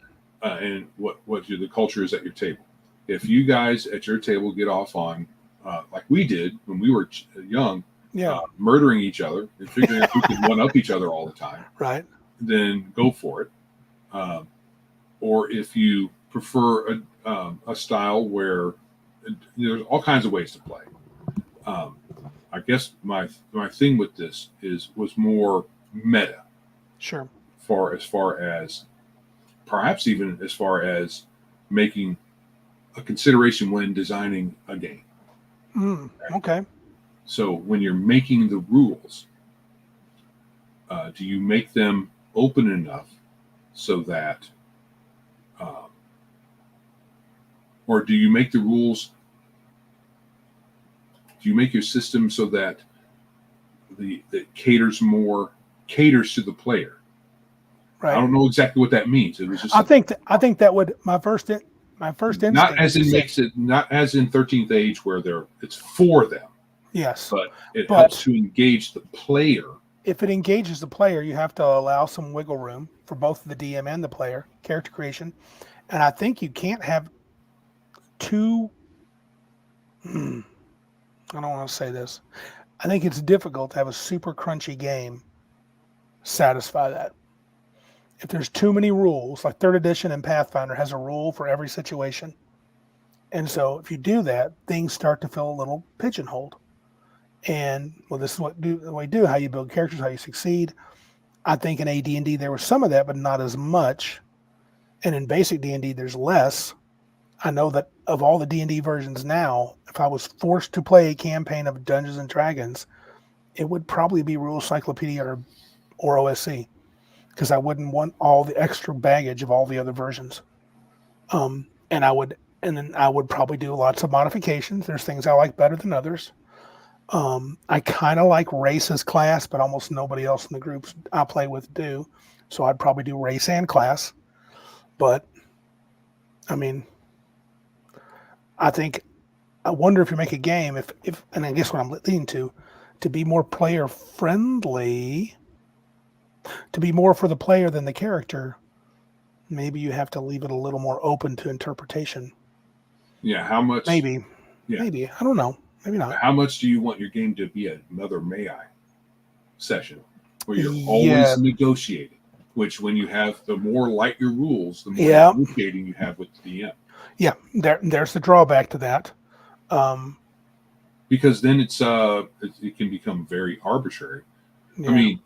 Speaker 1: and what the culture is at your table. If you guys at your table get off on, like we did when we were young, murdering each other and figuring out who could one up each other all the time,
Speaker 2: right? Then
Speaker 1: go for it. Or if you prefer a style where there's all kinds of ways to play. I guess my thing with this was more meta.
Speaker 2: Sure.
Speaker 1: As far as perhaps even as far as making a consideration when designing a game.
Speaker 2: Okay.
Speaker 1: So when you're making the rules, do you make them open enough so that, or do you make the rules? Do you make your system so that that caters to the player? Right. I don't know exactly what that means. It was just. I
Speaker 2: think that would my first instinct.
Speaker 1: Not as in not as in 13th Age where it's for them.
Speaker 2: Yes.
Speaker 1: But it helps to engage the player.
Speaker 2: If it engages the player, you have to allow some wiggle room for both the DM and the player, character creation. And I think you can't have two. I don't want to say this. I think it's difficult to have a super crunchy game satisfy that. If there's too many rules, like 3rd edition and Pathfinder has a rule for every situation. And so if you do that, things start to feel a little pigeonholed. And this is what we do, how you build characters, how you succeed. I think in AD&D there was some of that, but not as much. And in basic D&D there's less. I know that of all the D&D versions now, if I was forced to play a campaign of Dungeons and Dragons, it would probably be Rule Cyclopedia or OSC. Because I wouldn't want all the extra baggage of all the other versions. And then I would probably do lots of modifications. There's things I like better than others. I kind of like race as class, but almost nobody else in the groups I play with do. So I'd probably do race and class. But I mean, I think I wonder if you make a game if and I guess what I'm leading to be more player friendly, to be more for the player than the character. Maybe you have to leave it a little more open to interpretation.
Speaker 1: Yeah, how much?
Speaker 2: Maybe,
Speaker 1: Yeah,
Speaker 2: maybe I don't know. Maybe not.
Speaker 1: how much do you want your game to be another may I session where you're always
Speaker 2: Yeah,
Speaker 1: negotiating? Which, when you have the more light your rules, the more
Speaker 2: yeah,
Speaker 1: negotiating you have with the DM.
Speaker 2: yeah. There's the drawback to that. Um,
Speaker 1: Because then it can become very arbitrary. I
Speaker 2: yeah,
Speaker 1: mean,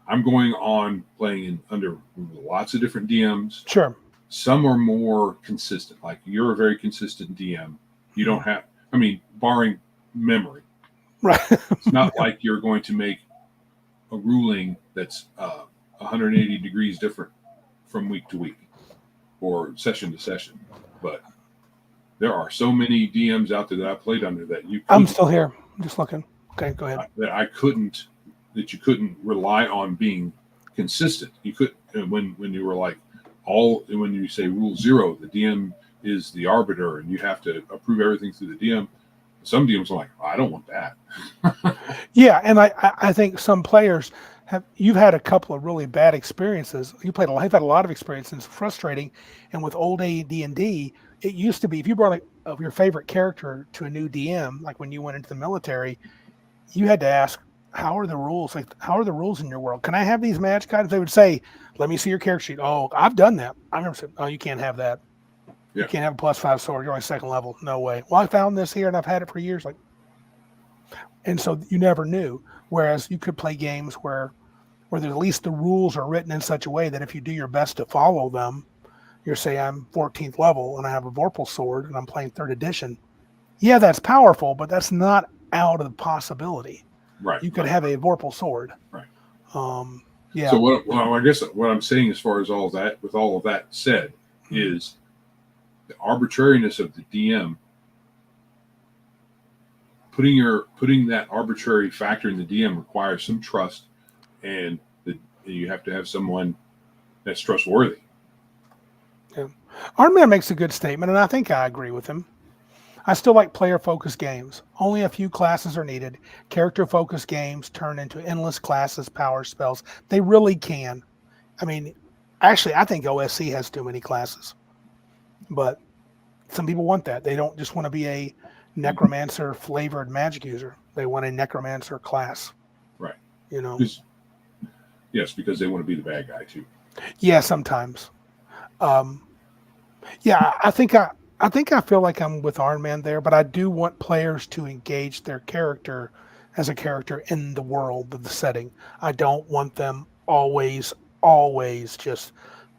Speaker 1: I'm going on playing under lots of different DMs.
Speaker 2: sure.
Speaker 1: Some are more consistent. Like, you're a very consistent DM. You don't have, I mean, barring memory,
Speaker 2: Right.
Speaker 1: it's not like you're going to make a ruling that's 180 degrees different from week to week or session to session. But there are so many DMs out there that I played under that
Speaker 2: I'm still here. I'm just looking. Okay, go ahead.
Speaker 1: that you couldn't rely on being consistent. You could, when you were like, when you say rule 0, the DM is the arbiter and you have to approve everything through the DM. Some DMs are like, I don't want that.
Speaker 2: Yeah, and I think some players you've had a couple of really bad experiences. You've had a lot of experience and it's frustrating. And with old AD&D, it used to be if you brought of your favorite character to a new DM, like when you went into the military, you had to ask, how are the rules? Like, how are the rules in your world? Can I have these match guides? They would say, let me see your character sheet. Oh, I've done that. I remember saying, oh, you can't have that.
Speaker 1: Yeah.
Speaker 2: You can't have a +5 sword. You're only second level. No way. Well, I found this here and I've had it for years. Like, and so you never knew. Whereas you could play games where there's at least the rules are written in such a way that if you do your best to follow them, you're say I'm 14th level and I have a Vorpal sword and I'm playing 3rd edition. Yeah, that's powerful, but that's not out of the possibility.
Speaker 1: Right.
Speaker 2: You could have a Vorpal sword.
Speaker 1: Right.
Speaker 2: Yeah.
Speaker 1: So I guess what I'm saying, as far as all that, with all of that said, is the arbitrariness of the DM. Putting that arbitrary factor in the DM requires some trust, and you have to have someone that's trustworthy.
Speaker 2: Yeah. Our man makes a good statement, and I think I agree with him. I still like player-focused games. Only a few classes are needed. Character-focused games turn into endless classes, power spells. They really can. I mean, actually, I think OSC has too many classes. But some people want that. They don't just want to be a necromancer-flavored magic user. They want a necromancer class.
Speaker 1: Right.
Speaker 2: You know?
Speaker 1: Yes, because they want to be the bad guy, too.
Speaker 2: Yeah, sometimes. Yeah, I think I feel like I'm with Iron Man there, but I do want players to engage their character as a character in the world of the setting. I don't want them always just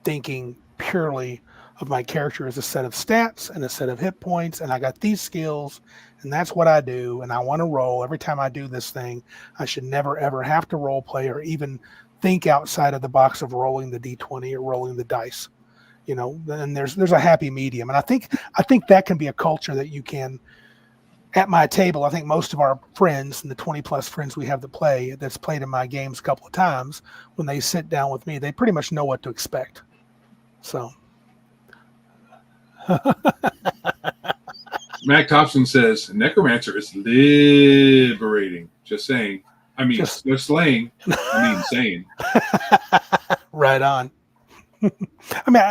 Speaker 2: thinking purely of my character as a set of stats and a set of hit points, and I got these skills, and that's what I do, and I want to roll. Every time I do this thing, I should never, ever have to role play or even think outside of the box of rolling the D20 or rolling the dice. You know, and there's a happy medium, and I think that can be a culture that you can. At my table, I think most of our friends and the 20 plus friends we have that's played in my games a couple of times, when they sit down with me, they pretty much know what to expect. So,
Speaker 1: Mac Thompson says Necromancer is liberating. Just saying. I mean, they're slaying. I mean, saying.
Speaker 2: Right on. I mean,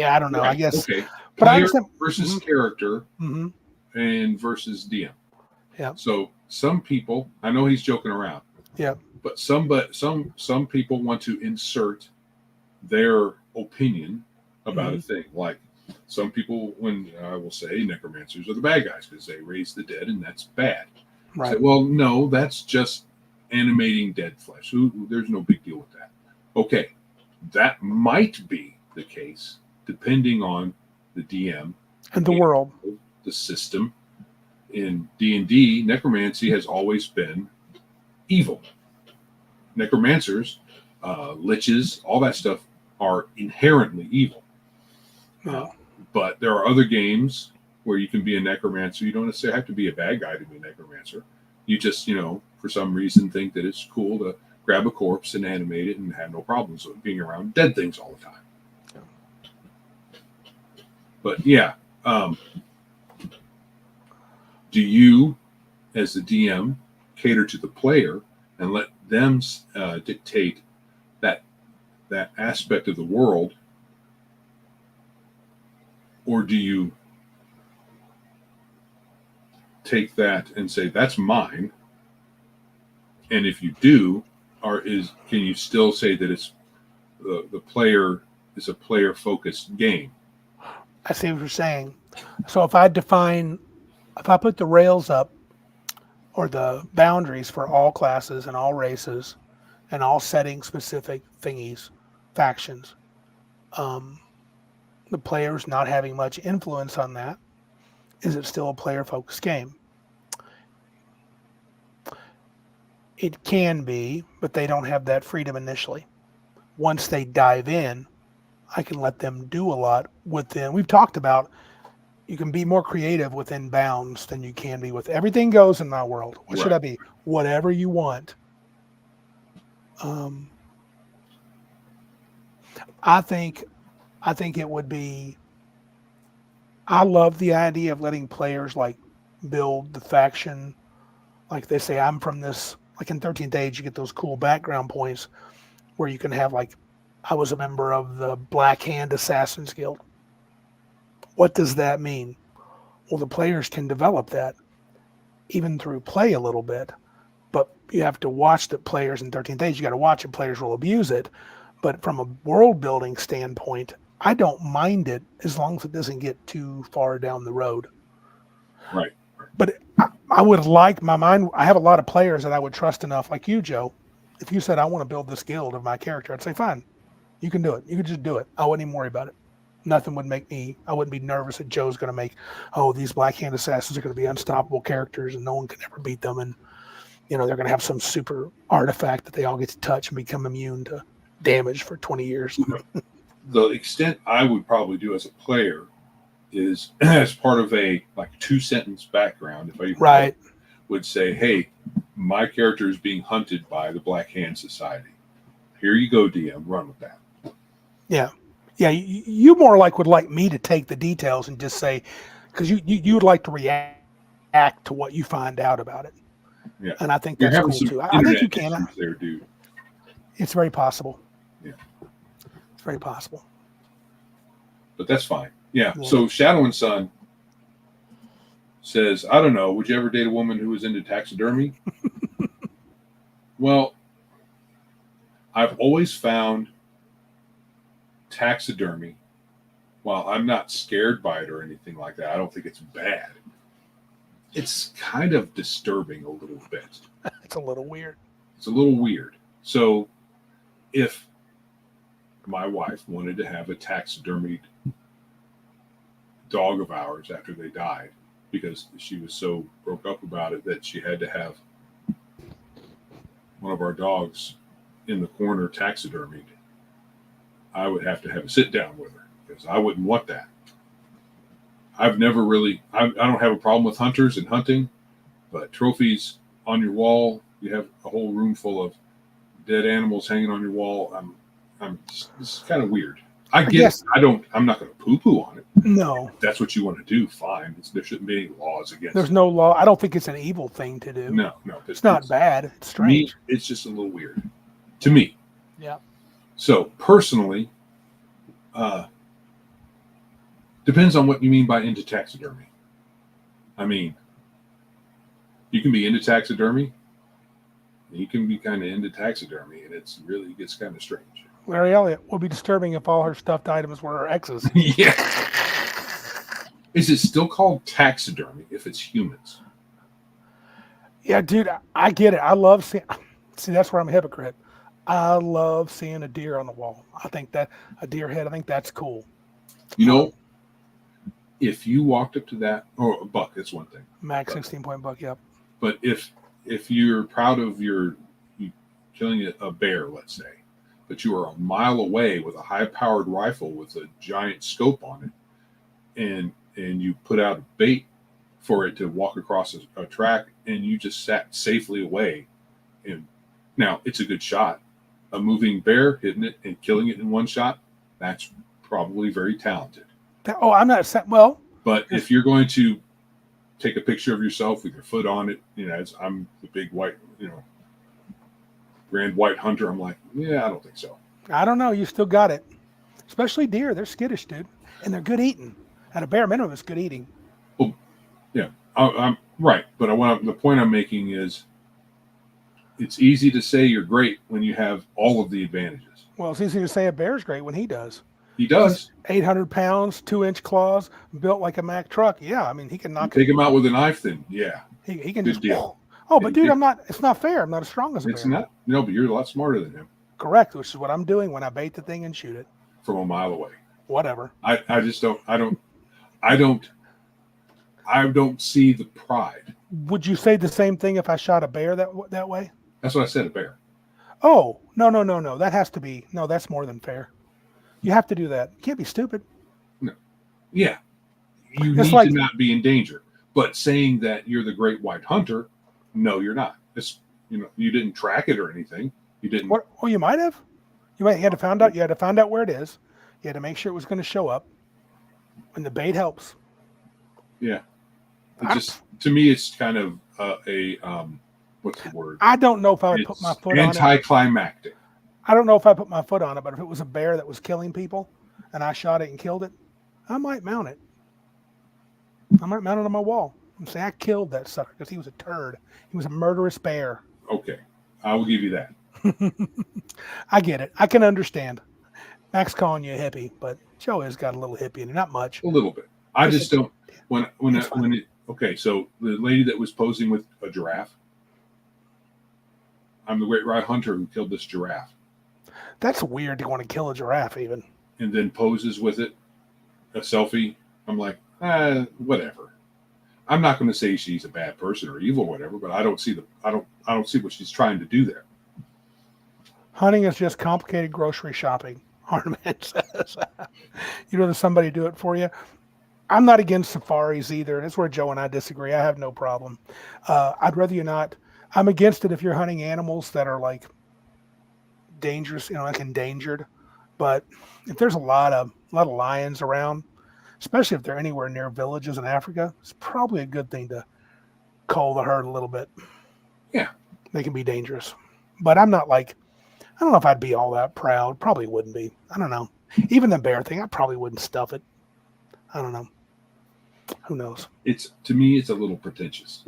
Speaker 2: I don't know. Right. I guess.
Speaker 1: Okay.
Speaker 2: But
Speaker 1: Player versus character
Speaker 2: and
Speaker 1: versus DM.
Speaker 2: Yeah.
Speaker 1: So some people, I know he's joking around.
Speaker 2: Yeah.
Speaker 1: But some people want to insert their opinion about a thing. Like, some people, when I will say necromancers are the bad guys because they raise the dead and that's bad.
Speaker 2: Right.
Speaker 1: Say, well, no, that's just animating dead flesh. There's no big deal with that. Okay. That might be the case depending on the DM
Speaker 2: and the world,
Speaker 1: the system. In D&D, necromancy has always been evil. Necromancers, liches, all that stuff are inherently evil. But there are other games where you can be a necromancer. You don't necessarily have to be a bad guy to be a necromancer. You just, for some reason think that it's cool to grab a corpse and animate it and have no problems with being around dead things all the time.
Speaker 2: Yeah.
Speaker 1: But yeah, do you, as the DM, cater to the player and let them dictate that aspect of the world, or do you take that and say that's mine? And if you do, can you still say that it's the player is a player focused game?
Speaker 2: I see what you're saying. So if I put the rails up or the boundaries for all classes and all races and all setting specific thingies, factions, the player's not having much influence on that, is it still a player focused game? It can be, but they don't have that freedom initially. Once they dive in, I can let them do a lot within. We've talked about you can be more creative within bounds than you can be with everything goes in my world. What should I be? Whatever you want. I think it would be. I love the idea of letting players like build the faction. Like they say, I'm from this. Like in 13th Age, you get those cool background points where you can have like, I was a member of the Black Hand Assassins Guild. What does that mean? Well, the players can develop that even through play a little bit, but you have to watch the players in 13th Age. You got to watch it. Players will abuse it. But from a world building standpoint, I don't mind it as long as it doesn't get too far down the road.
Speaker 1: Right.
Speaker 2: But I would like my mind. I have a lot of players that I would trust enough, like you, Joe. If you said, I want to build this guild of my character, I'd say, fine, you can do it. You can just do it. I wouldn't even worry about it. Nothing would make me, I wouldn't be nervous that Joe's going to make, these Black Hand Assassins are going to be unstoppable characters and no one can ever beat them. And, they're going to have some super artifact that they all get to touch and become immune to damage for 20 years.
Speaker 1: The extent I would probably do as a player is as part of a 2-sentence background. If I would say, hey, my character is being hunted by the Black Hand Society. Here you go, DM, run with that.
Speaker 2: Yeah. Yeah, you more would like me to take the details and just say, because you would like to react to what you find out about it.
Speaker 1: Yeah,
Speaker 2: and I think that's cool too. I think you can.
Speaker 1: There, dude.
Speaker 2: It's very possible.
Speaker 1: Yeah,
Speaker 2: it's very possible.
Speaker 1: But that's fine. Yeah. So Shadow and Sun says, I don't know. Would you ever date a woman who was into taxidermy? Well, I've always found taxidermy, while I'm not scared by it or anything like that, I don't think it's bad. It's kind of disturbing a little bit.
Speaker 2: It's a little weird.
Speaker 1: It's a little weird. So if my wife wanted to have a taxidermied dog of ours after they died, because she was so broke up about it that she had to have one of our dogs in the corner taxidermied, I would have to have a sit down with her because I wouldn't want that. I've never really, I don't have a problem with hunters and hunting, but trophies on your wall, you have a whole room full of dead animals hanging on your wall. This is kind of weird. I get it. I'm not going to poo-poo on it.
Speaker 2: No.
Speaker 1: If that's what you want to do, fine. There shouldn't be any laws against
Speaker 2: There's no law. I don't think it's an evil thing to do.
Speaker 1: No.
Speaker 2: It's not bad. It's strange.
Speaker 1: It's just a little weird. To me.
Speaker 2: Yeah.
Speaker 1: So, personally, depends on what you mean by into taxidermy. I mean, you can be into taxidermy. You can be kind of into taxidermy, and it really gets kind of strange.
Speaker 2: Larry Elliott would be disturbing if all her stuffed items were her exes.
Speaker 1: Yeah. Is it still called taxidermy if it's humans?
Speaker 2: Yeah, dude, I get it. I love seeing. See, that's where I'm a hypocrite. I love seeing a deer on the wall. I think that a deer head. I think that's cool.
Speaker 1: If you walked up to that, or a buck, that's one thing.
Speaker 2: Max 16-point buck. Yep.
Speaker 1: But if you're proud of you killing a bear, let's say, but you are a mile away with a high-powered rifle with a giant scope on it, and you put out a bait for it to walk across a track, and you just sat safely away. And now it's a good shot. A moving bear hitting it and killing it in one shot, that's probably very talented.
Speaker 2: I'm not well.
Speaker 1: But if you're going to take a picture of yourself with your foot on it, I'm the big white, grand white hunter. I'm like, yeah, I don't think so.
Speaker 2: I don't know. You still got it. Especially deer. They're skittish, dude. And they're good eating. At a bare minimum, it's good eating.
Speaker 1: Well, yeah, I'm right. But the point I'm making is it's easy to say you're great when you have all of the advantages.
Speaker 2: Well, it's easy to say a bear's great when he does.
Speaker 1: He does.
Speaker 2: 800 pounds, 2-inch claws, built like a Mack truck. Yeah, I mean, he can knock
Speaker 1: Take him out with a knife, then yeah.
Speaker 2: He can
Speaker 1: Good
Speaker 2: just
Speaker 1: deal.
Speaker 2: Oh, but dude, it's not fair. I'm not as strong as a bear.
Speaker 1: It's not. No, but you're a lot smarter than him.
Speaker 2: Correct, which is what I'm doing when I bait the thing and shoot it.
Speaker 1: From a mile away.
Speaker 2: Whatever.
Speaker 1: I just don't I don't see the pride.
Speaker 2: Would you say the same thing if I shot a bear that way?
Speaker 1: That's what I said, a bear.
Speaker 2: Oh, no. That has to be that's more than fair. You have to do that. You can't be stupid.
Speaker 1: No. Yeah. You need to not be in danger. But saying that you're the great white hunter, no, you're not. It's you didn't track it or anything. You didn't.
Speaker 2: What? Oh, you might have. You had to find out where it is. You had to make sure it was going to show up. And the bait helps.
Speaker 1: Yeah. To me, it's kind of what's the word?
Speaker 2: I don't know if I would put my foot on it.
Speaker 1: Anticlimactic.
Speaker 2: I don't know if I put my foot on it, but if it was a bear that was killing people and I shot it and killed it, I might mount it. I might mount it on my wall and say I killed that sucker because he was a turd. He was a murderous bear.
Speaker 1: Okay. I will give you that.
Speaker 2: I get it. I can understand. Mac's calling you a hippie, but Joe has got a little hippie in it. Not much.
Speaker 1: A little bit. I just don't. Okay, so the lady that was posing with a giraffe, I'm the great white hunter who killed this giraffe.
Speaker 2: That's weird to want to kill a giraffe even.
Speaker 1: And then poses with it, a selfie. I'm like, whatever. I'm not going to say she's a bad person or evil or whatever, but I don't see what she's trying to do there.
Speaker 2: Hunting is just complicated grocery shopping, Hardeman says. There's somebody do it for you. I'm not against safaris either. That's where Joe and I disagree. I have no problem. I'd rather you not. I'm against it if you're hunting animals that are like dangerous, like endangered. But if there's a lot of lions around, especially if they're anywhere near villages in Africa, it's probably a good thing to cull the herd a little bit.
Speaker 1: Yeah.
Speaker 2: They can be dangerous. But I'm not I don't know if I'd be all that proud. Probably wouldn't be. I don't know. Even the bear thing, I probably wouldn't stuff it. I don't know. Who knows?
Speaker 1: To me, it's a little pretentious.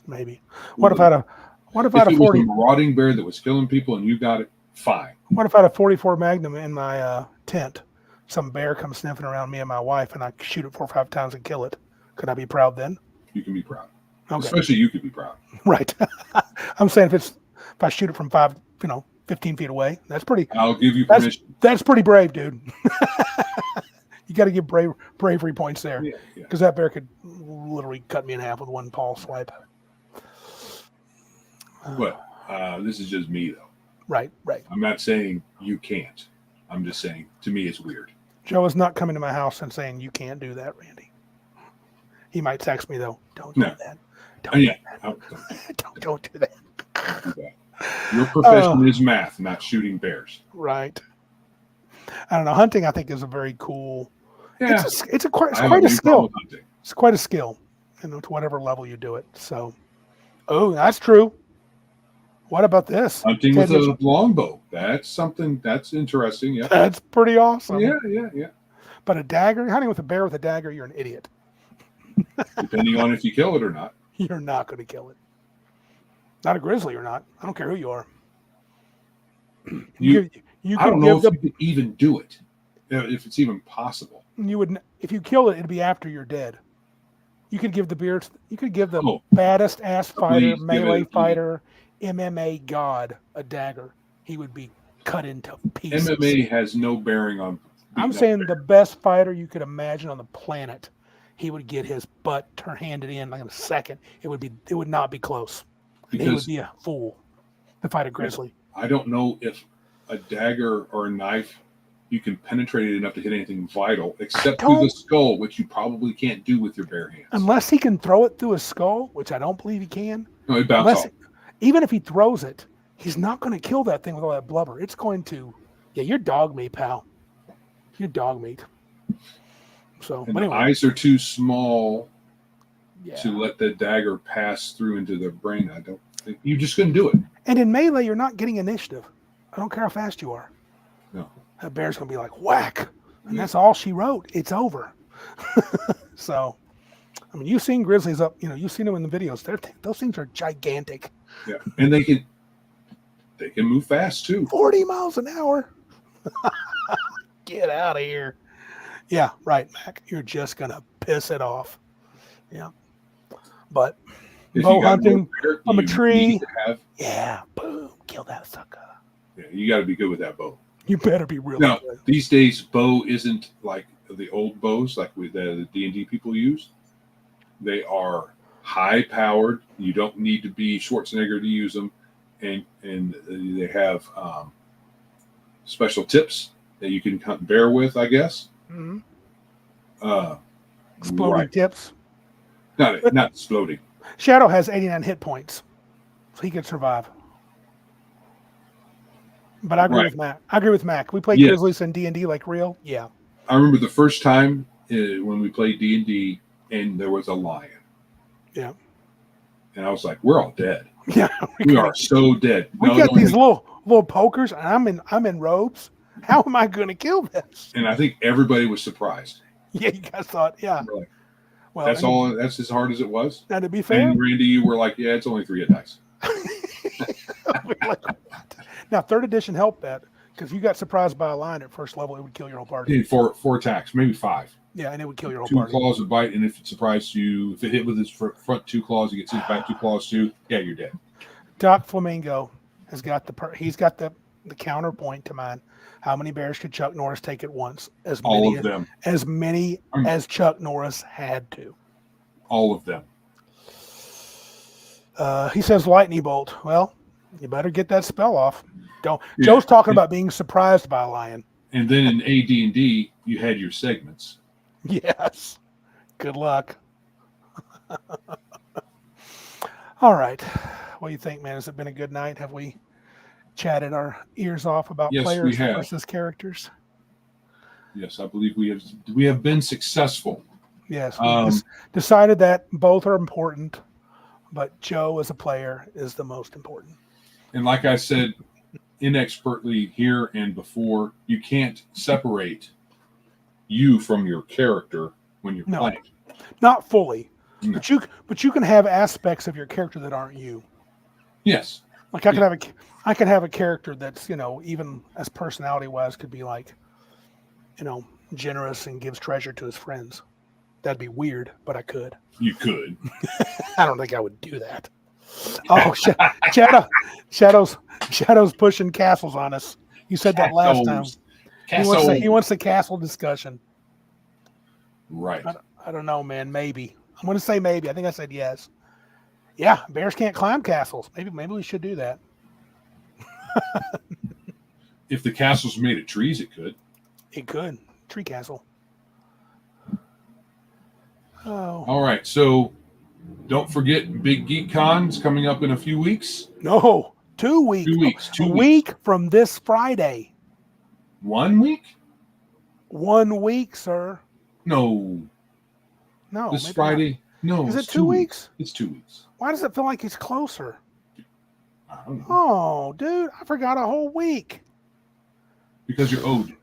Speaker 2: Maybe. What if I had a 40
Speaker 1: was a marauding bear that was killing people and you got it? Fine.
Speaker 2: What if I had a 44 Magnum in my tent? Some bear comes sniffing around me and my wife, and I shoot it 4 or 5 times and kill it. Could I be proud then?
Speaker 1: You can be proud.
Speaker 2: Okay.
Speaker 1: Especially you could be proud.
Speaker 2: Right. I'm saying if I shoot it from 15 feet away, that's pretty.
Speaker 1: I'll give you permission.
Speaker 2: That's pretty brave, dude. You got to give bravery points there, because that bear could literally cut me in half with one paw swipe.
Speaker 1: But this is just me, though.
Speaker 2: Right.
Speaker 1: I'm not saying you can't. I'm just saying, to me, it's weird.
Speaker 2: Joe is not coming to my house and saying, you can't do that, Randy. He might text me, though. Don't do that. Don't do that.
Speaker 1: Your profession is math, not shooting bears.
Speaker 2: Right. I don't know. Hunting, I think, is a very cool.
Speaker 1: Yeah.
Speaker 2: It's quite a skill. It's quite a skill, to whatever level you do it. So, that's true. What about this?
Speaker 1: Hunting with a longbow. That's something that's interesting. Yeah.
Speaker 2: That's pretty awesome.
Speaker 1: Yeah.
Speaker 2: But a dagger, hunting with a bear with a dagger, you're an idiot.
Speaker 1: Depending on if you kill it or not.
Speaker 2: You're not going to kill it. Not a grizzly or not. I don't care who you are.
Speaker 1: I don't know if you could even do it. If it's even possible.
Speaker 2: If you kill it, it'd be after you're dead. You could give the baddest ass fighter, melee fighter, MMA god a dagger. He would be cut into pieces.
Speaker 1: MMA has no bearing on.
Speaker 2: I'm saying the best fighter you could imagine on the planet. He would get his butt handed in like in a second. It would not be close. He would be a fool to fight a grizzly.
Speaker 1: I don't know if a dagger or a knife you can penetrate it enough to hit anything vital, except through the skull, which you probably can't do with your bare hands.
Speaker 2: Unless he can throw it through his skull, which I don't believe he can.
Speaker 1: No, it bounces off.
Speaker 2: Even if he throws it, he's not going to kill that thing with all that blubber. It's going to, you're dog meat, pal. You're dog meat. So,
Speaker 1: and
Speaker 2: but anyway.
Speaker 1: The eyes are too small to let the dagger pass through into the brain. I don't think you just couldn't do it.
Speaker 2: And in melee, you're not getting initiative. I don't care how fast you are.
Speaker 1: No.
Speaker 2: That bear's going to be like, whack. And that's all she wrote. It's over. So, I mean, you've seen grizzlies up, you've seen them in the videos. Those things are gigantic.
Speaker 1: Yeah. And they can move fast too.
Speaker 2: 40 miles an hour. Get out of here. Yeah, right, Mac. You're just going to piss it off. Yeah. But bow hunting from a tree. Boom. Kill that sucker.
Speaker 1: Yeah, you got to be good with that bow.
Speaker 2: You better be really good.
Speaker 1: These days, bow isn't like the old bows like the D&D people use. They are high-powered. You don't need to be Schwarzenegger to use them. And they have special tips that you can hunt bear with, I guess.
Speaker 2: Mm-hmm. Exploding tips.
Speaker 1: Not exploding.
Speaker 2: Shadow has 89 hit points, so he could survive. But I agree with Mac. We played Grizzlies and D&D like real. Yeah.
Speaker 1: I remember the first time when we played D&D and there was a lion.
Speaker 2: Yeah.
Speaker 1: And I was like, we're all dead.
Speaker 2: Yeah.
Speaker 1: We are so dead.
Speaker 2: We got these little pokers, and I'm in robes. How am I going to kill this?
Speaker 1: And I think everybody was surprised.
Speaker 2: Yeah, you guys thought, yeah.
Speaker 1: Like, well, that's as hard as it was.
Speaker 2: Now, to be fair.
Speaker 1: And Randy, you were like, yeah, it's only 3 hit dice.
Speaker 2: Like, what? Now, 3rd edition helped that, because if you got surprised by a lion at first level, it would kill your whole party.
Speaker 1: Yeah, four attacks, maybe 5.
Speaker 2: Yeah, and it would kill your whole
Speaker 1: 2
Speaker 2: party.
Speaker 1: 2 claws would bite, and if it surprised you, if it hit with his front 2 claws, he gets his back 2 claws too. Yeah, you're dead.
Speaker 2: Doc Flamingo has got the counterpoint to mine. How many bears could Chuck Norris take at once?
Speaker 1: All of them.
Speaker 2: As many as Chuck Norris had to.
Speaker 1: All of them.
Speaker 2: He says lightning bolt. Well, you better get that spell off. Joe's talking about being surprised by a lion.
Speaker 1: And then in AD&D, you had your segments.
Speaker 2: Yes. Good luck. All right. What do you think, man? Has it been a good night? Have we chatted our ears off about players versus characters?
Speaker 1: Yes, I believe we have been successful.
Speaker 2: Yes. We decided that both are important, but Joe as a player is the most important.
Speaker 1: And like I said, inexpertly here and before, you can't separate you from your character when you're playing.
Speaker 2: Not fully.
Speaker 1: No.
Speaker 2: But you can have aspects of your character that aren't you.
Speaker 1: Yes.
Speaker 2: Like I could have a character that's, even as personality wise could be like, generous and gives treasure to his friends. That'd be weird, but I could.
Speaker 1: You could.
Speaker 2: I don't think I would do that. Oh, Shadow's pushing castles on us. You said that last time. He wants the castle discussion.
Speaker 1: Right.
Speaker 2: I don't know, man. Maybe. I'm going to say maybe. I think I said yes. Yeah, bears can't climb castles. Maybe we should do that.
Speaker 1: If the castle's made of trees, it could.
Speaker 2: It could. Tree castle. Oh.
Speaker 1: All right. So don't forget Big Geek Con's coming up in a few weeks.
Speaker 2: No, 2 weeks.
Speaker 1: 2 weeks.
Speaker 2: A week from this Friday.
Speaker 1: 1 week?
Speaker 2: 1 week, sir.
Speaker 1: No. This Friday.
Speaker 2: Not. No. Is it 2 weeks?
Speaker 1: It's 2 weeks.
Speaker 2: Why does it feel like it's closer?
Speaker 1: I don't know.
Speaker 2: Oh, dude, I forgot a whole week.
Speaker 1: Because you're owed.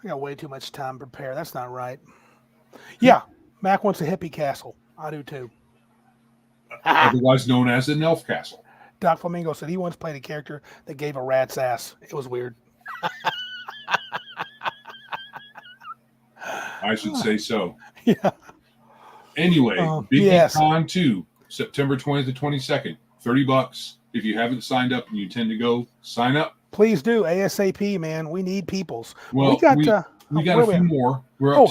Speaker 2: I got way too much time to prepare. That's not right. Yeah, Mac wants a hippie castle. I do too.
Speaker 1: Otherwise known as an elf castle.
Speaker 2: Doc Flamingo said he once played a character that gave a rat's ass. It was weird.
Speaker 1: I should say so.
Speaker 2: Yeah.
Speaker 1: Anyway, Big Geek Con 2, September 20th to 22nd. $30. If you haven't signed up and you intend to go, sign up.
Speaker 2: Please do ASAP, man. We need peoples.
Speaker 1: Well, we got a few more. We're up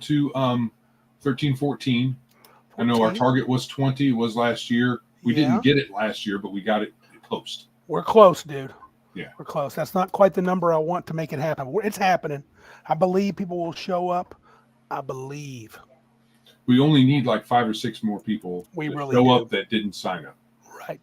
Speaker 1: to 13, 14. I know our target was 20 was last year. We didn't get it last year, but we got it post.
Speaker 2: We're close, dude.
Speaker 1: Yeah.
Speaker 2: We're close. That's not quite the number I want to make it happen. It's happening. I believe people will show up. I believe.
Speaker 1: We only need like 5 or 6 more people
Speaker 2: We
Speaker 1: to
Speaker 2: really
Speaker 1: show
Speaker 2: do.
Speaker 1: up that didn't sign up.
Speaker 2: Right.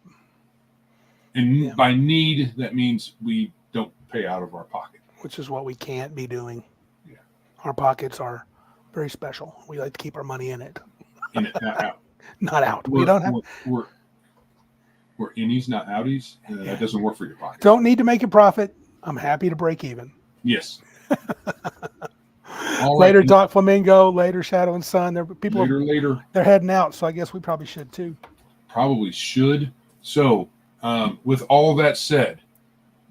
Speaker 1: And
Speaker 2: Yeah.
Speaker 1: by need, that means we don't pay out of our pocket.
Speaker 2: Which is what we can't be doing.
Speaker 1: Yeah.
Speaker 2: Our pockets are very special. We like to keep our money in it.
Speaker 1: In it, not out.
Speaker 2: Not out. We don't have.
Speaker 1: We're innies, not outies. That doesn't work for your pocket.
Speaker 2: Don't need to make a profit. I'm happy to break even.
Speaker 1: Yes. All
Speaker 2: Later,
Speaker 1: right.
Speaker 2: Doc Flamingo. Later, Shadow and Sun.
Speaker 1: Later.
Speaker 2: They're heading out, so I guess we probably should too.
Speaker 1: Probably should. So, with all that said,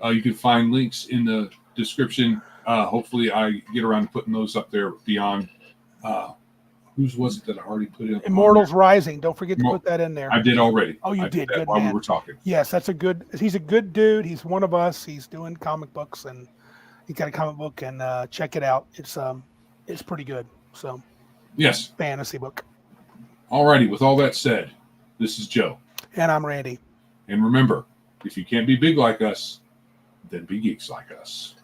Speaker 1: you can find links in the description. Hopefully, I get around to putting those up there beyond. Whose was it that I already put in?
Speaker 2: Immortal's Rising. Don't forget to put that in there.
Speaker 1: I did already.
Speaker 2: Oh, you did. Good
Speaker 1: while
Speaker 2: man.
Speaker 1: we were talking.
Speaker 2: Yes, he's a good dude. He's one of us. He's doing comic books, and he got a comic book, and check it out. It's pretty good. So,
Speaker 1: yes,
Speaker 2: fantasy book.
Speaker 1: All righty. With all that said, this is Joe,
Speaker 2: and I'm Randy.
Speaker 1: And remember, if you can't be big like us, then be geeks like us.